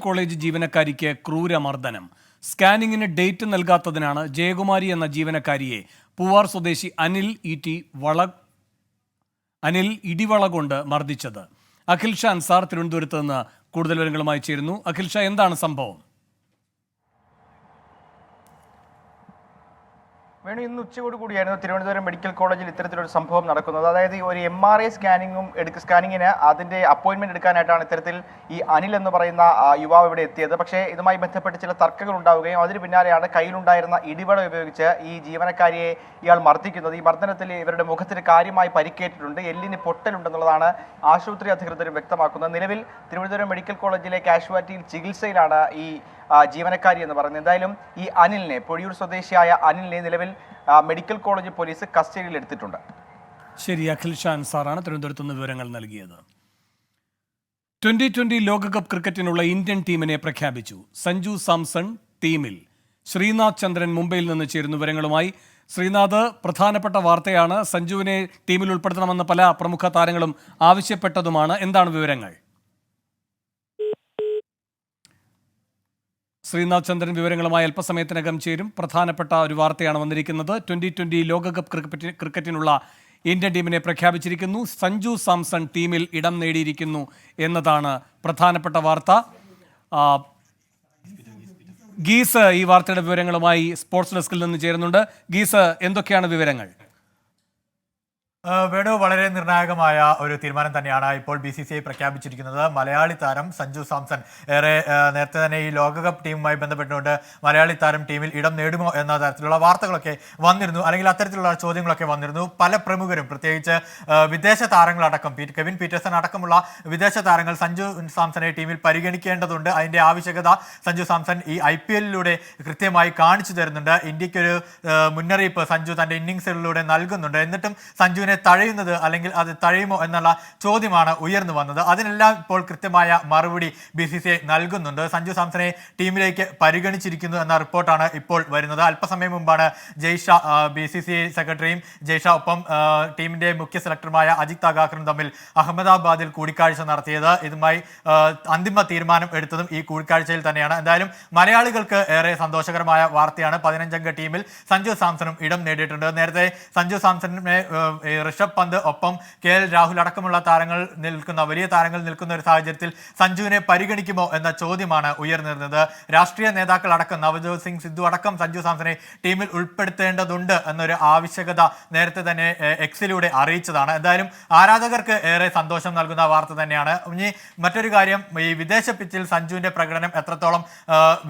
കോളേജ് ജീവനക്കാരിക്ക് ക്രൂരമർദ്ദനം. സ്കാനിങ്ങിന് ഡേറ്റ് നൽകാത്തതിനാണ് ജയകുമാരി എന്ന ജീവനക്കാരിയെ പൂവാർ സ്വദേശി അനിൽ ഇടിവള കൊണ്ട് മർദ്ദിച്ചത്. അഖിൽ ഷാ അൻസാർ തിരുവനന്തപുരത്ത് നിന്ന് കൂടുതൽ വിവരങ്ങളുമായി ചേരുന്നു. അഖിൽ ഷാ, എന്താണ് സംഭവം? വേണു, ഇന്ന് ഉച്ചയോട് കൂടിയായിരുന്നു തിരുവനന്തപുരം മെഡിക്കൽ കോളേജിൽ ഇത്തരത്തിലൊരു സംഭവം നടക്കുന്നത്. അതായത് ഒരു MRI സ്കാനിങ്ങിന് അതിന്റെ അപ്പോയിന്റ്മെന്റ് എടുക്കാനായിട്ടാണ് ഇത്തരത്തിൽ ഈ അനിൽ എന്ന് പറയുന്ന യുവാവ് ഇവിടെ എത്തിയത്. പക്ഷേ ഇതുമായി ബന്ധപ്പെട്ട് ചില തർക്കങ്ങൾ ഉണ്ടാവുകയും അതിന് പിന്നാലെയാണ് കയ്യിലുണ്ടായിരുന്ന ഇടിവട ഉപയോഗിച്ച് ഈ ജീവനക്കാരിയെ ഇയാൾ മർദ്ദിക്കുന്നത്. ഈ മർദ്ദനത്തിൽ ഇവരുടെ മുഖത്തിന് കാര്യമായി പരിക്കേറ്റിട്ടുണ്ട്, എല്ലിന് പൊട്ടലുണ്ടെന്നുള്ളതാണ് ആശുപത്രി അധികൃതരും വ്യക്തമാക്കുന്നത്. നിലവിൽ തിരുവനന്തപുരം മെഡിക്കൽ കോളേജിലെ കാഷ്വാലിറ്റിയിൽ ചികിത്സയിലാണ് ഈ ജീവനക്കാരി എന്ന് പറയുന്നത്. എന്തായാലും ഈ അനിലിനെ, പൊഴിയൂർ സ്വദേശിയായ അനിലിനെ നിലവിൽ മെഡിക്കൽ കോളേജ് പോലീസ് കസ്റ്റഡിയിൽ എടുത്തിട്ടുണ്ട്. ശരി, അഖിൽ ഷാൻ സാറാണ് തിരുവനന്തപുരത്ത് നിന്ന് വിവരങ്ങൾ നൽകിയത്. 2020 ലോകകപ്പ് ക്രിക്കറ്റിനുള്ള ഇന്ത്യൻ ടീമിനെ പ്രഖ്യാപിച്ചു. സഞ്ജു സാംസൺ ടീമിൽ. ശ്രീനാഥ് ചന്ദ്രൻ മുംബൈയിൽ നിന്ന് ചേരുന്നു വിവരങ്ങളുമായി. ശ്രീനാഥ്, പ്രധാനപ്പെട്ട വാർത്തയാണ്. സഞ്ജുവിനെ ടീമിൽ ഉൾപ്പെടുത്തണമെന്ന് പല പ്രമുഖ താരങ്ങളും ആവശ്യപ്പെട്ടതുമാണ്. എന്താണ് വിവരങ്ങൾ? ശ്രീനാഥ് ചന്ദ്രൻ വിവരങ്ങളുമായി അല്പസമയത്തിനകം ചേരും. പ്രധാനപ്പെട്ട ഒരു വാർത്തയാണ് വന്നിരിക്കുന്നത്. 2020 ലോകകപ്പ് ക്രിക്കറ്റിനുള്ള ഇന്ത്യൻ ടീമിനെ പ്രഖ്യാപിച്ചിരിക്കുന്നു. സഞ്ജു സാംസൺ ടീമിൽ ഇടം നേടിയിരിക്കുന്നു എന്നതാണ് പ്രധാനപ്പെട്ട വാർത്ത. ഗീസ് ഈ വാർത്തയുടെ വിവരങ്ങളുമായി സ്പോർട്സ് ഡെസ്കിൽ നിന്ന് ചേരുന്നുണ്ട്. ഗീസ്, എന്തൊക്കെയാണ് വിവരങ്ങൾ? വേണു, വളരെ നിർണായകമായ ഒരു തീരുമാനം തന്നെയാണ് ഇപ്പോൾ BCCI പ്രഖ്യാപിച്ചിരിക്കുന്നത്. മലയാളി താരം സഞ്ജു സാംസൺ ഏറെ നേരത്തെ തന്നെ ഈ ലോകകപ്പ് ടീമുമായി ബന്ധപ്പെട്ടുകൊണ്ട് മലയാളി താരം ടീമിൽ ഇടം നേടുമോ എന്ന തരത്തിലുള്ള വാർത്തകളൊക്കെ വന്നിരുന്നു, അല്ലെങ്കിൽ അത്തരത്തിലുള്ള ചോദ്യങ്ങളൊക്കെ വന്നിരുന്നു. പല പ്രമുഖരും, പ്രത്യേകിച്ച് വിദേശ താരങ്ങളടക്കം കെവിൻ പീറ്റേഴ്സൺ അടക്കമുള്ള വിദേശ താരങ്ങൾ സഞ്ജു സാംസനെ ടീമിൽ പരിഗണിക്കേണ്ടതുണ്ട്. അതിൻ്റെ ആവശ്യകത സഞ്ജു സാംസൺ ഈ IPL-ലൂടെ കൃത്യമായി കാണിച്ചു തരുന്നുണ്ട്. ഇന്ത്യക്കൊരു മുന്നറിയിപ്പ് സഞ്ജു തൻ്റെ ഇന്നിങ്സുകളിലൂടെ നൽകുന്നുണ്ട്. എന്നിട്ടും സഞ്ജുവിനെ തഴയുന്നത്, അല്ലെങ്കിൽ അത് തഴയുമോ എന്നുള്ള ചോദ്യമാണ് ഉയർന്നു വന്നത്. അതിനെല്ലാം ഇപ്പോൾ കൃത്യമായ മറുപടി BCCI നൽകുന്നുണ്ട്. സഞ്ജു സാംസനെ ടീമിലേക്ക് പരിഗണിച്ചിരിക്കുന്നു എന്ന റിപ്പോർട്ടാണ് ഇപ്പോൾ വരുന്നത്. അല്പസമയം മുമ്പാണ് ജയ്ഷാ, BCCI സെക്രട്ടറിയും ജയ്ഷാ ഒപ്പം ടീമിന്റെ മുഖ്യ സെലക്ടറുമായ അജിത് അഗാക്കറും തമ്മിൽ അഹമ്മദാബാദിൽ കൂടിക്കാഴ്ച നടത്തിയത്. ഇതുമായി അന്തിമ തീരുമാനം എടുത്തതും ഈ കൂടിക്കാഴ്ചയിൽ തന്നെയാണ്. എന്തായാലും മലയാളികൾക്ക് ഏറെ സന്തോഷകരമായ വാർത്തയാണ്. 15-അംഗ ടീമിൽ സഞ്ജു സാംസണും ഇടം നേടിയിട്ടുണ്ട്. നേരത്തെ സഞ്ജു സാംസണിനെ ഋഷഭ് പന്ത് ഒപ്പം KL രാഹുൽ അടക്കമുള്ള വലിയ താരങ്ങൾ നിൽക്കുന്ന ഒരു സാഹചര്യത്തിൽ സഞ്ജുവിനെ പരിഗണിക്കുമോ എന്ന ചോദ്യമാണ് ഉയർന്നിരുന്നത്. രാഷ്ട്രീയ നേതാക്കൾ അടക്കം, നവജോത് സിംഗ് സിദ്ധു അടക്കം സഞ്ജു സാംസനെ ടീമിൽ ഉൾപ്പെടുത്തേണ്ടതുണ്ട് എന്നൊരു ആവശ്യകത നേരത്തെ തന്നെ എക്സിലൂടെ അറിയിച്ചതാണ്. എന്തായാലും ആരാധകർക്ക് ഏറെ സന്തോഷം നൽകുന്ന വാർത്ത തന്നെയാണ്. ഇനി മറ്റൊരു കാര്യം, ഈ വിദേശ പിച്ചിൽ സഞ്ജുവിന്റെ പ്രകടനം എത്രത്തോളം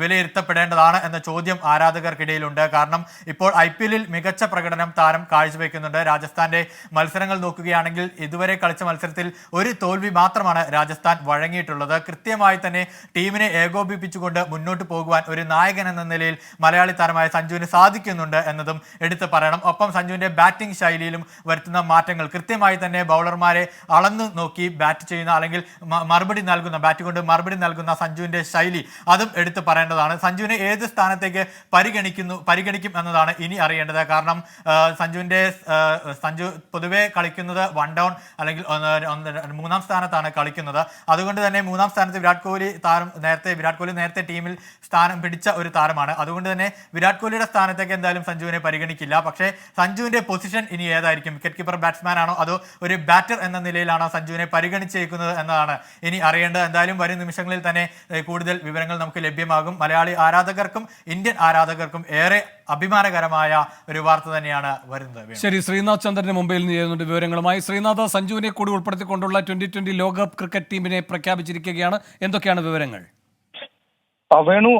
വിലയിരുത്തപ്പെടേണ്ടതാണ് എന്ന ചോദ്യം ആരാധകർക്കിടയിലുണ്ട്. കാരണം ഇപ്പോൾ IPL-ൽ മികച്ച പ്രകടനം താരം കാഴ്ചവെക്കുന്നുണ്ട്. രാജസ്ഥാന്റെ മത്സരങ്ങൾ നോക്കുകയാണെങ്കിൽ ഇതുവരെ കളിച്ച മത്സരത്തിൽ ഒരു തോൽവി മാത്രമാണ് രാജസ്ഥാൻ വഴങ്ങിയിട്ടുള്ളത്. കൃത്യമായി തന്നെ ടീമിനെ ഏകോപിപ്പിച്ചുകൊണ്ട് മുന്നോട്ട് പോകുവാൻ ഒരു നായകൻ എന്ന നിലയിൽ മലയാളി താരമായ സഞ്ജുവിന് സാധിക്കുന്നുണ്ട് എന്നതും എടുത്തു പറയണം. ഒപ്പം സഞ്ജുവിന്റെ ബാറ്റിംഗ് ശൈലിയിലും വരുത്തുന്ന മാറ്റങ്ങൾ, കൃത്യമായി തന്നെ ബൗളർമാരെ അളന്നു നോക്കി ബാറ്റ് ചെയ്യുന്ന, അല്ലെങ്കിൽ ബാറ്റ് കൊണ്ട് മറുപടി നൽകുന്ന സഞ്ജുവിന്റെ ശൈലി, അതും എടുത്തു പറയേണ്ടതാണ്. സഞ്ജുവിനെ ഏത് സ്ഥാനത്തേക്ക് പരിഗണിക്കും എന്നതാണ് ഇനി അറിയേണ്ടത്. കാരണം സഞ്ജു പൊതുവെ കളിക്കുന്നത് 1 ഡൗൺ അല്ലെങ്കിൽ 3-ാം സ്ഥാനത്താണ് കളിക്കുന്നത്. അതുകൊണ്ട് തന്നെ 3-ാം സ്ഥാനത്ത് വിരാട് കോഹ്ലി നേരത്തെ ടീമിൽ സ്ഥാനം പിടിച്ച ഒരു താരമാണ്. അതുകൊണ്ട് തന്നെ വിരാട് കോഹ്ലിയുടെ സ്ഥാനത്തേക്ക് എന്തായാലും സഞ്ജുവിനെ പരിഗണിക്കില്ല. പക്ഷേ സഞ്ജുവിന്റെ പൊസിഷൻ ഇനി ഏതായിരിക്കും? വിക്കറ്റ് കീപ്പർ, ബാറ്റ്സ്മാൻ ആണോ, അതോ ഒരു ബാറ്റർ എന്ന നിലയിലാണോ സഞ്ജുവിനെ പരിഗണിച്ചേക്കുന്നത് എന്നതാണ് ഇനി അറിയേണ്ടത്. എന്തായാലും വരും നിമിഷങ്ങളിൽ തന്നെ കൂടുതൽ വിവരങ്ങൾ നമുക്ക് ലഭ്യമാകും. മലയാളി ആരാധകർക്കും ഇന്ത്യൻ ആരാധകർക്കും ഏറെ അഭിമാനകരമായ ഒരു വാർത്ത തന്നെയാണ് വരുന്നത്. ശരി, ശ്രീനാഥ് ചന്ദ്രന് മുംബൈയിൽ നിന്ന് ചെയ്യുന്നുണ്ട് വിവരങ്ങളുമായി. ശ്രീനാഥ്, സഞ്ജുവിനെ കൂടി ഉൾപ്പെടുത്തിക്കൊണ്ടുള്ള 2020 ലോകകപ്പ് ക്രിക്കറ്റ് ടീമിനെ പ്രഖ്യാപിച്ചിരിക്കുകയാണ്. എന്തൊക്കെയാണ് വിവരങ്ങൾ? വേണു,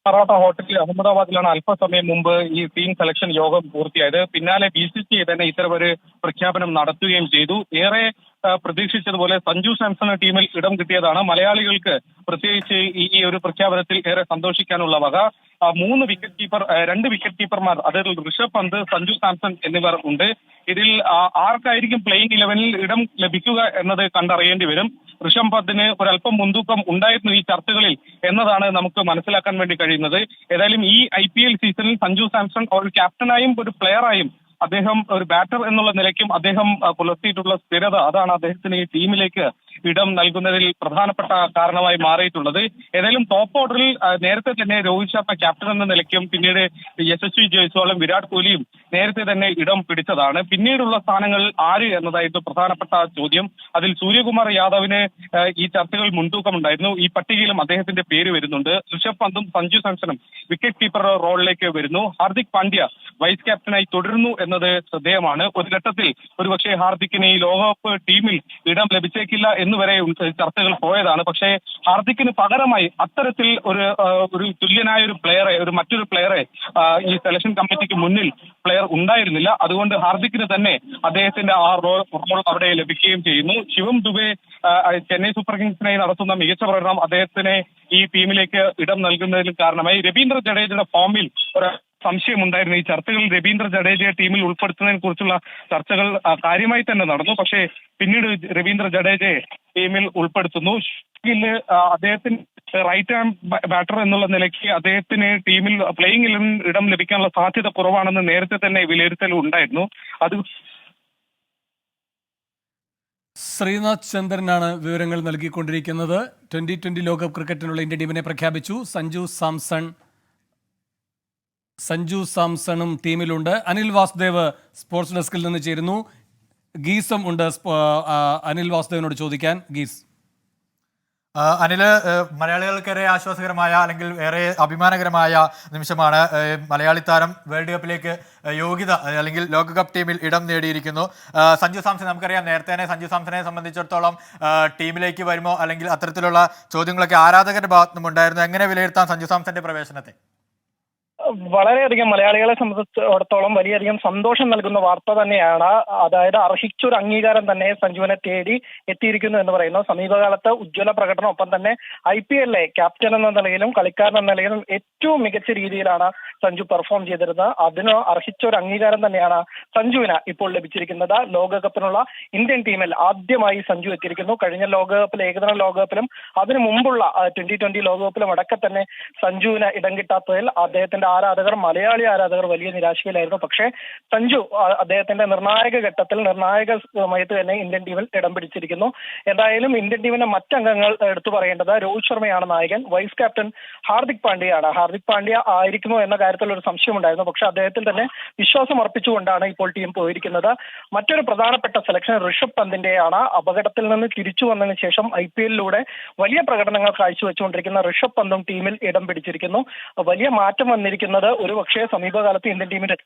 മറാഠ ഹോട്ടലിൽ അഹമ്മദാബാദിലാണ് അല്പസമയം മുമ്പ് ഈ ടീം സെലക്ഷൻ യോഗം പൂർത്തിയായത്. പിന്നാലെ BCCI തന്നെ ഇത്തരമൊരു പ്രഖ്യാപനം നടത്തുകയും ചെയ്തു. ഏറെ പ്രതീക്ഷിച്ചതുപോലെ സഞ്ജു സാംസൺ ടീമിൽ ഇടം കിട്ടിയതാണ്. മലയാളികൾക്ക് പ്രത്യേകിച്ച് ഈ ഒരു പ്രഖ്യാപനത്തിൽ ഏറെ സന്തോഷിക്കാനുള്ള വക. 2 വിക്കറ്റ് കീപ്പർമാർ, അതായത് ഋഷഭ് പന്ത്, സഞ്ജു സാംസൺ എന്നിവർ ഉണ്ട്. ഇതിൽ ആർക്കായിരിക്കും പ്ലേയിങ് 11-ൽ ഇടം ലഭിക്കുക എന്നത് കണ്ടറിയേണ്ടി വരും. ഋഷഭ് പന്തിന് ഒരല്പം മുൻതൂക്കം ഉണ്ടായിരുന്നു ഈ ചർച്ചകളിൽ എന്നതാണ് നമുക്ക് മനസ്സിലാക്കാൻ വേണ്ടി കഴിയുന്നത്. ഏതായാലും ഈ IPL സീസണിൽ സഞ്ജു സാംസൺ ഒരു ക്യാപ്റ്റനായും ഒരു പ്ലെയറായും അദ്ദേഹം ഒരു ബാറ്റർ എന്നുള്ള നിലയ്ക്കും അദ്ദേഹം പുലർത്തിയിട്ടുള്ള സ്ഥിരത, അതാണ് അദ്ദേഹത്തിന് ഈ ടീമിലേക്ക് ഇടം നൽകുന്നതിൽ പ്രധാനപ്പെട്ട കാരണമായി മാറിയിട്ടുള്ളത്. ഏതായാലും ടോപ്പ് ഓർഡറിൽ നേരത്തെ തന്നെ രോഹിത് ശർമ്മ ക്യാപ്റ്റൻ എന്ന നിലയ്ക്കും പിന്നീട് യശസ്വി ജയ്സ്വാളും വിരാട് കോഹ്ലിയും നേരത്തെ തന്നെ ഇടം പിടിച്ചതാണ്. പിന്നീടുള്ള സ്ഥാനങ്ങൾ ആര് എന്നതായിരുന്നു പ്രധാനപ്പെട്ട ചോദ്യം. അതിൽ സൂര്യകുമാർ യാദവിന് ഈ ചർച്ചകൾ മുൻതൂക്കമുണ്ടായിരുന്നു. ഈ പട്ടികയിലും അദ്ദേഹത്തിന്റെ പേര് വരുന്നുണ്ട്. ഋഷഭ് പന്തും സഞ്ജു സാംസണും വിക്കറ്റ് കീപ്പർ റോളിലേക്ക് വരുന്നു. ഹാർദിക് പാണ്ഡ്യ വൈസ് ക്യാപ്റ്റനായി തുടരുന്നു എന്നത് ശ്രദ്ധേയമാണ്. ഒരു ഘട്ടത്തിൽ ഒരുപക്ഷെ ഹാർദിക്കിന് ഈ ലോകകപ്പ് ടീമിൽ ഇടം ലഭിച്ചേക്കില്ല എന്നുവരെ ചർച്ചകൾ പോയതാണ്. പക്ഷേ ഹാർദിക്കിന് പകരമായി അത്തരത്തിൽ ഒരു തുല്യനായ ഒരു പ്ലെയറെ, മറ്റൊരു പ്ലെയറെ ഈ സെലക്ഷൻ കമ്മിറ്റിക്ക് മുന്നിൽ പ്ലെയർ ഉണ്ടായിരുന്നില്ല. അതുകൊണ്ട് ഹാർദിക്കിന് തന്നെ അദ്ദേഹത്തിന്റെ ആ റോൾ അവിടെ ലഭിക്കുകയും ചെയ്യുന്നു. ശിവം ദുബെ ചെന്നൈ സൂപ്പർ കിങ്സിനായി നടത്തുന്ന മികച്ച പ്രകടനം അദ്ദേഹത്തിന് ഈ ടീമിലേക്ക് ഇടം നൽകുന്നതിന് കാരണമായി. രവീന്ദ്ര ജഡേജയുടെ ഫോമിൽ ഒരു സംശയമുണ്ടായിരുന്നു. ഈ ചർച്ചകളിൽ രവീന്ദ്ര ജഡേജയെ ടീമിൽ ഉൾപ്പെടുത്തുന്നതിനെ കുറിച്ചുള്ള ചർച്ചകൾ കാര്യമായി തന്നെ നടന്നു. പക്ഷേ പിന്നീട് രവീന്ദ്ര ജഡേജയെ ടീമിൽ ഉൾപ്പെടുത്തുന്നു. അദ്ദേഹത്തിന് റൈറ്റ് ഹാൻഡ് ബാറ്റർ എന്നുള്ള നിലയ്ക്ക് അദ്ദേഹത്തിന് ടീമിൽ പ്ലേയിങ് 11 ഇടം ലഭിക്കാനുള്ള സാധ്യത കുറവാണെന്ന് നേരത്തെ തന്നെ വിലയിരുത്തൽ ഉണ്ടായിരുന്നു. അത് ശ്രീനാഥ് ചന്ദ്രനാണ് വിവരങ്ങൾ നൽകിക്കൊണ്ടിരിക്കുന്നത്. 2020 ലോകകപ്പ് ക്രിക്കറ്റിനുള്ള ഇന്ത്യൻ ടീമിനെ പ്രഖ്യാപിച്ചു. സഞ്ജു സാംസണും ടീമിലുണ്ട്. അനിൽ വാസുദേവ് സ്പോർട്സ് ഡെസ്കിൽ നിന്ന് ചേരുന്നു. ഗീസും ഉണ്ട് അനിൽ വാസുദേവിനോട് ചോദിക്കാൻ. ഗീസ്, അനില്, മലയാളികൾക്കേറെ ആശ്വാസകരമായ അല്ലെങ്കിൽ ഏറെ അഭിമാനകരമായ നിമിഷമാണ്. മലയാളി താരം വേൾഡ് കപ്പിലേക്ക് യോഗ്യത അല്ലെങ്കിൽ ലോകകപ്പ് ടീമിൽ ഇടം നേടിയിരിക്കുന്നു. സഞ്ജു സാംസൺ, നമുക്കറിയാം നേരത്തെ തന്നെ സഞ്ജു സാംസണെ സംബന്ധിച്ചിടത്തോളം ടീമിലേക്ക് വരുമോ അല്ലെങ്കിൽ അത്തരത്തിലുള്ള ചോദ്യങ്ങളൊക്കെ ആരാധകരുടെ ഭാഗത്തുനിന്നും ഉണ്ടായിരുന്നു. എങ്ങനെ വിലയിരുത്താം സഞ്ജു സാംസന്റെ പ്രവേശനത്തെ? വളരെയധികം മലയാളികളെ സംബന്ധിച്ചിടത്തോളം വലിയധികം സന്തോഷം നൽകുന്ന വാർത്ത തന്നെയാണ്. അതായത് അർഹിച്ചൊരു അംഗീകാരം തന്നെ സഞ്ജുവിനെ തേടി എത്തിയിരിക്കുന്നു എന്ന് പറയുന്നു. സമീപകാലത്ത് ഉജ്ജ്വല പ്രകടനം, ഒപ്പം തന്നെ IPL-ലെ ക്യാപ്റ്റൻ എന്ന നിലയിലും കളിക്കാരൻ എന്ന നിലയിലും ഏറ്റവും മികച്ച രീതിയിലാണ് സഞ്ജു പെർഫോം ചെയ്തിരുന്നത്. അതിന് അർഹിച്ചൊരു അംഗീകാരം തന്നെയാണ് സഞ്ജുവിന് ഇപ്പോൾ ലഭിച്ചിരിക്കുന്നത്. ലോകകപ്പിനുള്ള ഇന്ത്യൻ ടീമിൽ ആദ്യമായി സഞ്ജു എത്തിയിരിക്കുന്നു. കഴിഞ്ഞ ലോകകപ്പിൽ, ഏകദിന ലോകകപ്പിലും അതിനു മുമ്പുള്ള 2020 ലോകകപ്പിലും അടക്കം തന്നെ സഞ്ജുവിന് ഇടം കിട്ടാത്തതിൽ അദ്ദേഹത്തിന്റെ മലയാളി ആരാധകർ വലിയ നിരാശയിലായിരുന്നു. പക്ഷേ സഞ്ജു അദ്ദേഹത്തിന്റെ നിർണായക ഘട്ടത്തിൽ, നിർണായക സമയത്ത് തന്നെ ഇന്ത്യൻ ടീമിൽ ഇടം പിടിച്ചിരിക്കുന്നു. എന്തായാലും ഇന്ത്യൻ ടീമിന്റെ മറ്റംഗങ്ങൾ എടുത്തു പറയേണ്ടത് രോഹിത് ശർമ്മയാണ് നായകൻ. വൈസ് ക്യാപ്റ്റൻ ഹാർദിക് പാണ്ഡ്യയാണ്. ഹാർദിക് പാണ്ഡ്യ ആയിരിക്കുമോ എന്ന കാര്യത്തിൽ ഒരു സംശയമുണ്ടായിരുന്നു. പക്ഷെ അദ്ദേഹത്തിൽ തന്നെ വിശ്വാസം അർപ്പിച്ചുകൊണ്ടാണ് ഇപ്പോൾ ടീം പോയിരിക്കുന്നത്. മറ്റൊരു പ്രധാനപ്പെട്ട സെലക്ഷൻ ഋഷഭ് പന്തിന്റെയാണ്. അപകടത്തിൽ നിന്ന് തിരിച്ചു വന്നതിന് ശേഷം IPL-ലൂടെ വലിയ പ്രകടനങ്ങൾ കാഴ്ചവെച്ചുകൊണ്ടിരിക്കുന്ന ഋഷഭ് പന്തും ടീമിൽ ഇടം പിടിച്ചിരിക്കുന്നു. വലിയ മാറ്റം വന്നിരിക്കുന്നത് ഒരു പക്ഷേ സമീപകാലത്ത് ഇന്ത്യൻ ടീമിന്റെ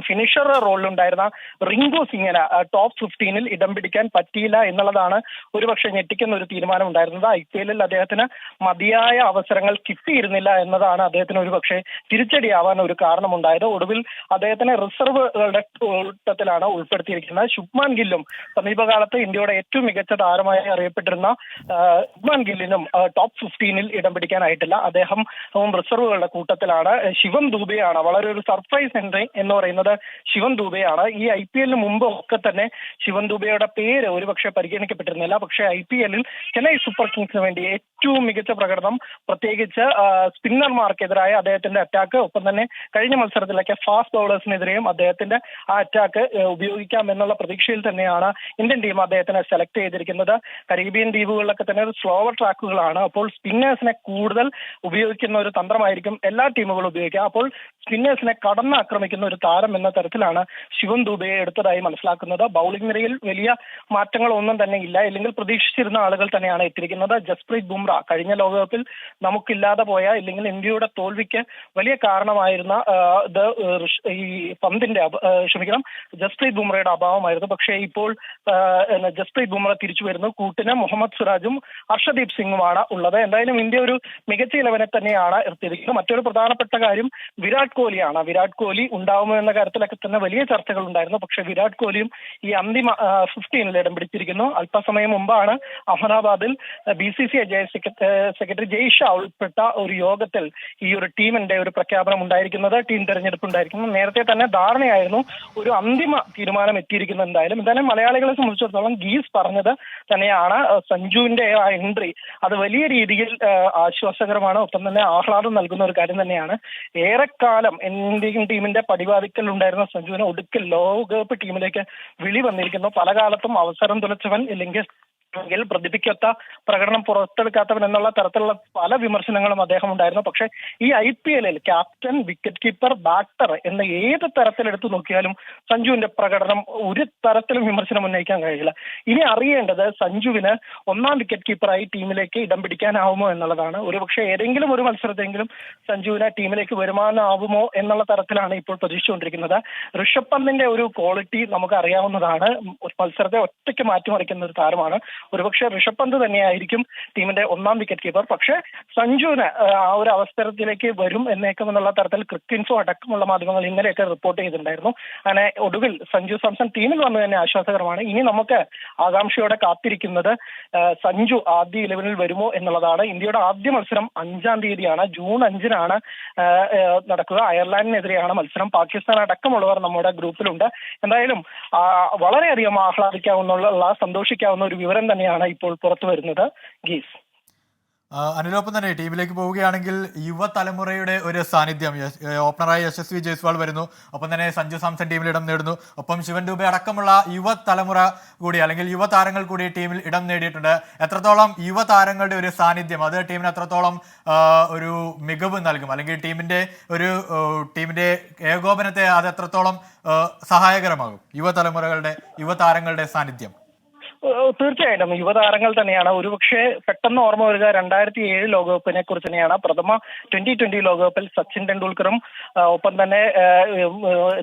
ഫിനിഷർ റോളിലുണ്ടായിരുന്ന റിങ്കു സിംഗിന് ടോപ്പ് 15-ൽ ഇടം പിടിക്കാൻ പറ്റിയില്ല എന്നുള്ളതാണ് ഒരുപക്ഷെ ഞെട്ടിക്കുന്ന ഒരു തീരുമാനം ഉണ്ടായിരുന്നത്. IPL-ൽ അദ്ദേഹത്തിന് മതിയായ അവസരങ്ങൾ കിട്ടിയിരുന്നില്ല എന്നതാണ് അദ്ദേഹത്തിന് ഒരുപക്ഷെ തിരിച്ചടിയാവാൻ ഒരു കാരണമുണ്ടായത്. ഒടുവിൽ അദ്ദേഹത്തിനെ റിസർവുകളുടെ കൂട്ടത്തിലാണ് ഉൾപ്പെടുത്തിയിരിക്കുന്നത്. ശുഭ്മാൻ ഗില്ലും സമീപകാലത്ത് ഇന്ത്യയുടെ ഏറ്റവും മികച്ച താരമായി അറിയപ്പെട്ടിരുന്ന ശുഭ്മാൻ ഗില്ലിനും ടോപ്പ് 15-ൽ ഇടം പിടിക്കാനായിട്ടില്ല. അദ്ദേഹം റിസർവുകളുടെ കൂട്ടത്തിലാണ്. ശിവം ദൂബെയാണ് വളരെ ഒരു സർപ്രൈസ് എൻട്രി എന്ന് പറയുന്നത്. ശിവൻ ദൂബെയാണ്. ഈ IPL-ന് മുമ്പ് ഒക്കെ തന്നെ ശിവൻ ദൂബെയുടെ പേര് ഒരുപക്ഷെ പരിഗണിക്കപ്പെട്ടിരുന്നില്ല. പക്ഷേ IPL-ൽ ചെന്നൈ സൂപ്പർ കിങ്സിന് വേണ്ടി ഏറ്റവും മികച്ച പ്രകടനം, പ്രത്യേകിച്ച് സ്പിന്നർമാർക്കെതിരായ അദ്ദേഹത്തിന്റെ അറ്റാക്ക്, ഒപ്പം തന്നെ കഴിഞ്ഞ മത്സരത്തിലൊക്കെ ഫാസ്റ്റ് ബൗളേഴ്സിനെതിരെയും അദ്ദേഹത്തിന്റെ ആ അറ്റാക്ക് ഉപയോഗിക്കാം എന്നുള്ള പ്രതീക്ഷയിൽ തന്നെയാണ് ഇന്ത്യൻ ടീം അദ്ദേഹത്തിനെ സെലക്ട് ചെയ്തിരിക്കുന്നത്. കരീബിയൻ ദ്വീപുകളിലൊക്കെ തന്നെ സ്ലോവർ ട്രാക്കുകളാണ്. അപ്പോൾ സ്പിന്നേഴ്സിനെ കൂടുതൽ ഉപയോഗിക്കുന്ന ഒരു തന്ത്രമായിരിക്കും എല്ലാ ടീമുകളും ഉപയോഗിക്കുക. അപ്പോൾ സ്പിന്നേഴ്സിനെ കടന്നാക്രമിക്കുന്ന ഒരു താരം എന്ന തരത്തിലാണ് ശിവൻ ദൂബെയെ എടുത്തതായി മനസ്സിലാക്കുന്നത്. ബൗളിംഗ് നിരയിൽ വലിയ മാറ്റങ്ങളൊന്നും തന്നെ ഇല്ല. ഇല്ലെങ്കിൽ പ്രതീക്ഷിച്ചിരുന്ന ആളുകൾ തന്നെയാണ് എത്തിയിരിക്കുന്നത്. ജസ്പ്രീത് ബുംറ കഴിഞ്ഞ ലോകകപ്പിൽ നമുക്കില്ലാതെ പോയ, ഇല്ലെങ്കിൽ ഇന്ത്യയുടെ തോൽവിക്ക് വലിയ കാരണമായിരുന്ന ഈ പന്തിന്റെ ജസ്പ്രീത് ബുംറയുടെ അഭാവമായിരുന്നു. പക്ഷേ ഇപ്പോൾ ജസ്പ്രീത് ബുംറ തിരിച്ചു വരുന്നു. കൂട്ടിന് മുഹമ്മദ് സിറാജും ഹർഷദീപ് സിംഗുമാണ് ഉള്ളത്. എന്തായാലും ഇന്ത്യ ഒരു മികച്ച ഇലവനെ തന്നെയാണ് എത്തിയിരിക്കുന്നത്. മറ്റൊരു പ്രധാനപ്പെട്ട കാര്യം വിരാട് കോഹ്ലിയാണ്. വിരാട് കോഹ്ലി ഉണ്ടാവുമോ എന്ന കാര്യത്തിലൊക്കെ തന്നെ വലിയ ചർച്ചകൾ ഉണ്ടായിരുന്നു. പക്ഷേ വിരാട് കോഹ്ലിയും ഈ അന്തിമ 15-ൽ ഇടം പിടിച്ചിരിക്കുന്നു. അല്പസമയം മുമ്പാണ് അഹമ്മദാബാദിൽ BCCI സെക്രട്ടറി ജയ് ഷാ ഉൾപ്പെട്ട ഒരു യോഗത്തിൽ ഈ ഒരു ടീമിന്റെ ഒരു പ്രഖ്യാപനം ഉണ്ടായിരിക്കുന്നത്, ടീം തെരഞ്ഞെടുപ്പ് ഉണ്ടായിരിക്കുന്നത്. നേരത്തെ തന്നെ ധാരണയായിരുന്നു. ഒരു അന്തിമ തീരുമാനം എത്തിയിരിക്കുന്നു. എന്തായാലും മലയാളികളെ സംബന്ധിച്ചിടത്തോളം ഗീസ് പറഞ്ഞത് തന്നെയാണ്. സഞ്ജുവിന്റെ ആ എൻട്രി അത് വലിയ രീതിയിൽ ആശ്വാസകരമാണ്, ഒപ്പം തന്നെ ആഹ്ലാദം നൽകുന്ന ഒരു കാര്യം തന്നെയാണ്. ഏറെക്കാലം ഇന്ത്യൻ ടീമിന്റെ പടിവാതിക്കൽ ഉണ്ടായിരുന്ന സഞ്ജുവിന് ഒടുക്കൽ ലോകകപ്പ് ടീമിലേക്ക് വിളി വന്നിരിക്കുന്നു. പല കാലത്തും അവസരം തുലച്ചവൻ, ഇല്ലെങ്കിൽ അല്ലെങ്കിൽ പ്രതിഭയ്ക്കൊത്ത പ്രകടനം പുറത്തെടുക്കാത്തവൻ എന്നുള്ള തരത്തിലുള്ള പല വിമർശനങ്ങളും അദ്ദേഹം ഉണ്ടായിരുന്നു. പക്ഷേ ഈ IPL-ൽ ക്യാപ്റ്റൻ, വിക്കറ്റ് കീപ്പർ, ബാറ്റർ എന്ന ഏത് തരത്തിലെടുത്ത് നോക്കിയാലും സഞ്ജുവിന്റെ പ്രകടനം ഒരു തരത്തിലും വിമർശനം ഉന്നയിക്കാൻ കഴിയില്ല. ഇനി അറിയേണ്ടത് സഞ്ജുവിന് ഒന്നാം വിക്കറ്റ് കീപ്പറായി ടീമിലേക്ക് ഇടം പിടിക്കാനാവുമോ എന്നുള്ളതാണ്. ഒരുപക്ഷെ ഏതെങ്കിലും ഒരു മത്സരത്തെങ്കിലും സഞ്ജുവിനെ ടീമിലേക്ക് വരുമാനമാവുമോ എന്നുള്ള തരത്തിലാണ് ഇപ്പോൾ പ്രതീക്ഷിച്ചുകൊണ്ടിരിക്കുന്നത്. ഋഷഭ് പന്തിന്റെ ഒരു ക്വാളിറ്റി നമുക്ക് അറിയാവുന്നതാണ്. ഒരു മത്സരത്തെ ഒറ്റയ്ക്ക് മാറ്റിമറിക്കുന്ന ഒരു താരമാണ്. ഒരുപക്ഷെ ഋഷഭ് പന്ത് തന്നെയായിരിക്കും ടീമിന്റെ ഒന്നാം വിക്കറ്റ് കീപ്പർ. പക്ഷേ സഞ്ജുവിന് ആ ഒരു അവസരത്തിലേക്ക് വരും എന്നേക്കുമെന്നുള്ള തരത്തിൽ ക്രിക്കിൻസോ അടക്കമുള്ള മാധ്യമങ്ങൾ ഇന്നലെയൊക്കെ റിപ്പോർട്ട് ചെയ്തിട്ടുണ്ടായിരുന്നു. അങ്ങനെ ഒടുവിൽ സഞ്ജു സാംസൺ ടീമിൽ വന്നു തന്നെ ആശ്വാസകരമാണ്. ഇനി നമുക്ക് ആകാംക്ഷയോടെ കാത്തിരിക്കുന്നത് സഞ്ജു ആദ്യ 11-ൽ വരുമോ എന്നുള്ളതാണ്. ഇന്ത്യയുടെ ആദ്യ മത്സരം 5-ാം തീയതിയാണ്, ജൂൺ 5-നാണ് നടക്കുക. അയർലാൻഡിനെതിരെയാണ് മത്സരം. പാകിസ്ഥാൻ അടക്കമുള്ളവർ നമ്മുടെ ഗ്രൂപ്പിലുണ്ട്. എന്തായാലും വളരെയധികം ആഹ്ലാദിക്കാവുന്ന, സന്തോഷിക്കാവുന്ന ഒരു വിവരം തന്നെയാണ് ഇപ്പോൾ പുറത്തു വരുന്നത്. ഗീസ്, അനുലോപ്പം തന്നെ ടീമിലേക്ക് പോവുകയാണെങ്കിൽ യുവതലമുറയുടെ ഒരു സാന്നിധ്യം, ഓപ്പണറായി യശസ്വി ജയ്സ്വാൾ വരുന്നു, ഒപ്പം തന്നെ സഞ്ജു സാംസൺ ടീമിൽ ഇടം നേടുന്നു, ഒപ്പം ശിവൻ ദുബെ അടക്കമുള്ള യുവതലമുറ കൂടി അല്ലെങ്കിൽ യുവതാരങ്ങൾ കൂടി ടീമിൽ ഇടം നേടിയിട്ടുണ്ട്. എത്രത്തോളം യുവതാരങ്ങളുടെ ഒരു സാന്നിധ്യം അത് ടീമിന് എത്രത്തോളം ഒരു മികവ് നൽകും, അല്ലെങ്കിൽ ടീമിന്റെ ഏകോപനത്തെ അത് എത്രത്തോളം സഹായകരമാകും യുവതാരങ്ങളുടെ സാന്നിധ്യം? തീർച്ചയായിട്ടും യുവതാരങ്ങൾ തന്നെയാണ്. ഒരുപക്ഷെ പെട്ടെന്ന് ഓർമ്മ വരിക 2007 ലോകകപ്പിനെ കുറിച്ച് തന്നെയാണ്. പ്രഥമ 2020 ലോകകപ്പിൽ സച്ചിൻ ടെണ്ടുൽക്കറും ഒപ്പം തന്നെ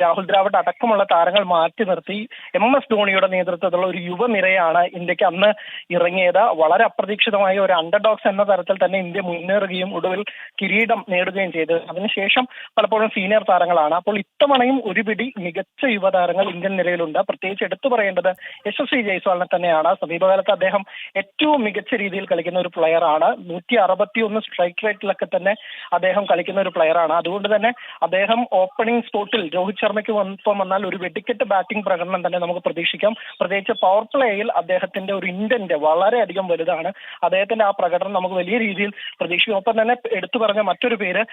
രാഹുൽ ദ്രാവിഡ് അടക്കമുള്ള താരങ്ങൾ മാറ്റി നിർത്തി MS ധോണിയുടെ നേതൃത്വത്തിലുള്ള ഒരു യുവനിരയാണ് ഇന്ത്യക്ക് അന്ന് ഇറങ്ങിയത്. വളരെ അപ്രതീക്ഷിതമായ ഒരു അണ്ടർഡോഗ്സ് എന്ന തരത്തിൽ തന്നെ ഇന്ത്യ മുന്നേറുകയും ഒടുവിൽ കിരീടം നേടുകയും ചെയ്തത്. അതിനുശേഷം പലപ്പോഴും സീനിയർ താരങ്ങളാണ്. അപ്പോൾ ഇത്തവണയും ഒരു പിടി മികച്ച യുവതാരങ്ങൾ ഇന്ത്യൻ നിരയിലുണ്ട്. പ്രത്യേകിച്ച് എടുത്തു പറയേണ്ടത് യശസ്വി ജയ്സ്വാളിനെ തന്നെയാണ്. സമീപകാലത്ത് അദ്ദേഹം ഏറ്റവും മികച്ച രീതിയിൽ കളിക്കുന്ന ഒരു പ്ലെയറാണ്. 161 സ്ട്രൈക്ക് റേറ്റിലൊക്കെ തന്നെ അദ്ദേഹം കളിക്കുന്ന ഒരു പ്ലെയറാണ്. അതുകൊണ്ട് തന്നെ അദ്ദേഹം ഓപ്പണിംഗ് സ്പോട്ടിൽ രോഹിത് ശർമ്മയ്ക്ക് ഒപ്പം വന്നാൽ ഒരു വെടിക്കെട്ട് ബാറ്റിംഗ് പ്രകടനം തന്നെ നമുക്ക് പ്രതീക്ഷിക്കാം. പ്രത്യേകിച്ച് പവർ പ്ലേയിൽ അദ്ദേഹത്തിന്റെ ഒരു ഇന്റന്റ് വളരെയധികം വലുതാണ്. അദ്ദേഹത്തിന്റെ ആ പ്രകടനം നമുക്ക് വലിയ രീതിയിൽ പ്രതീക്ഷിക്കും. ഒപ്പം തന്നെ എടുത്തു പറഞ്ഞ മറ്റൊരു പേര്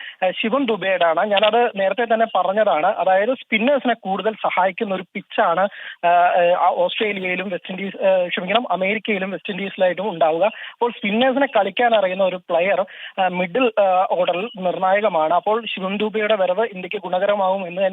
ശിവൻ ദുബെയുടെയാണ്. ഞാനത് നേരത്തെ തന്നെ പറഞ്ഞതാണ്. അതായത് സ്പിന്നേഴ്സിനെ കൂടുതൽ സഹായിക്കുന്ന ഒരു പിച്ചാണ് ഓസ്ട്രേലിയയിലും അമേരിക്കയിലും വെസ്റ്റ് ഇൻഡീസിലായിട്ടും ഉണ്ടാവുക. അപ്പോൾ സ്പിന്നേഴ്സിനെ കളിക്കാൻ അറിയുന്ന ഒരു പ്ലെയർ മിഡിൽ ഓർഡറിൽ നിർണായകമാണ്. അപ്പോൾ ശിവൻ ദുബെയുടെ വരവ് ഇന്ത്യക്ക് ഗുണകരമാവും എന്ന് തന്നെ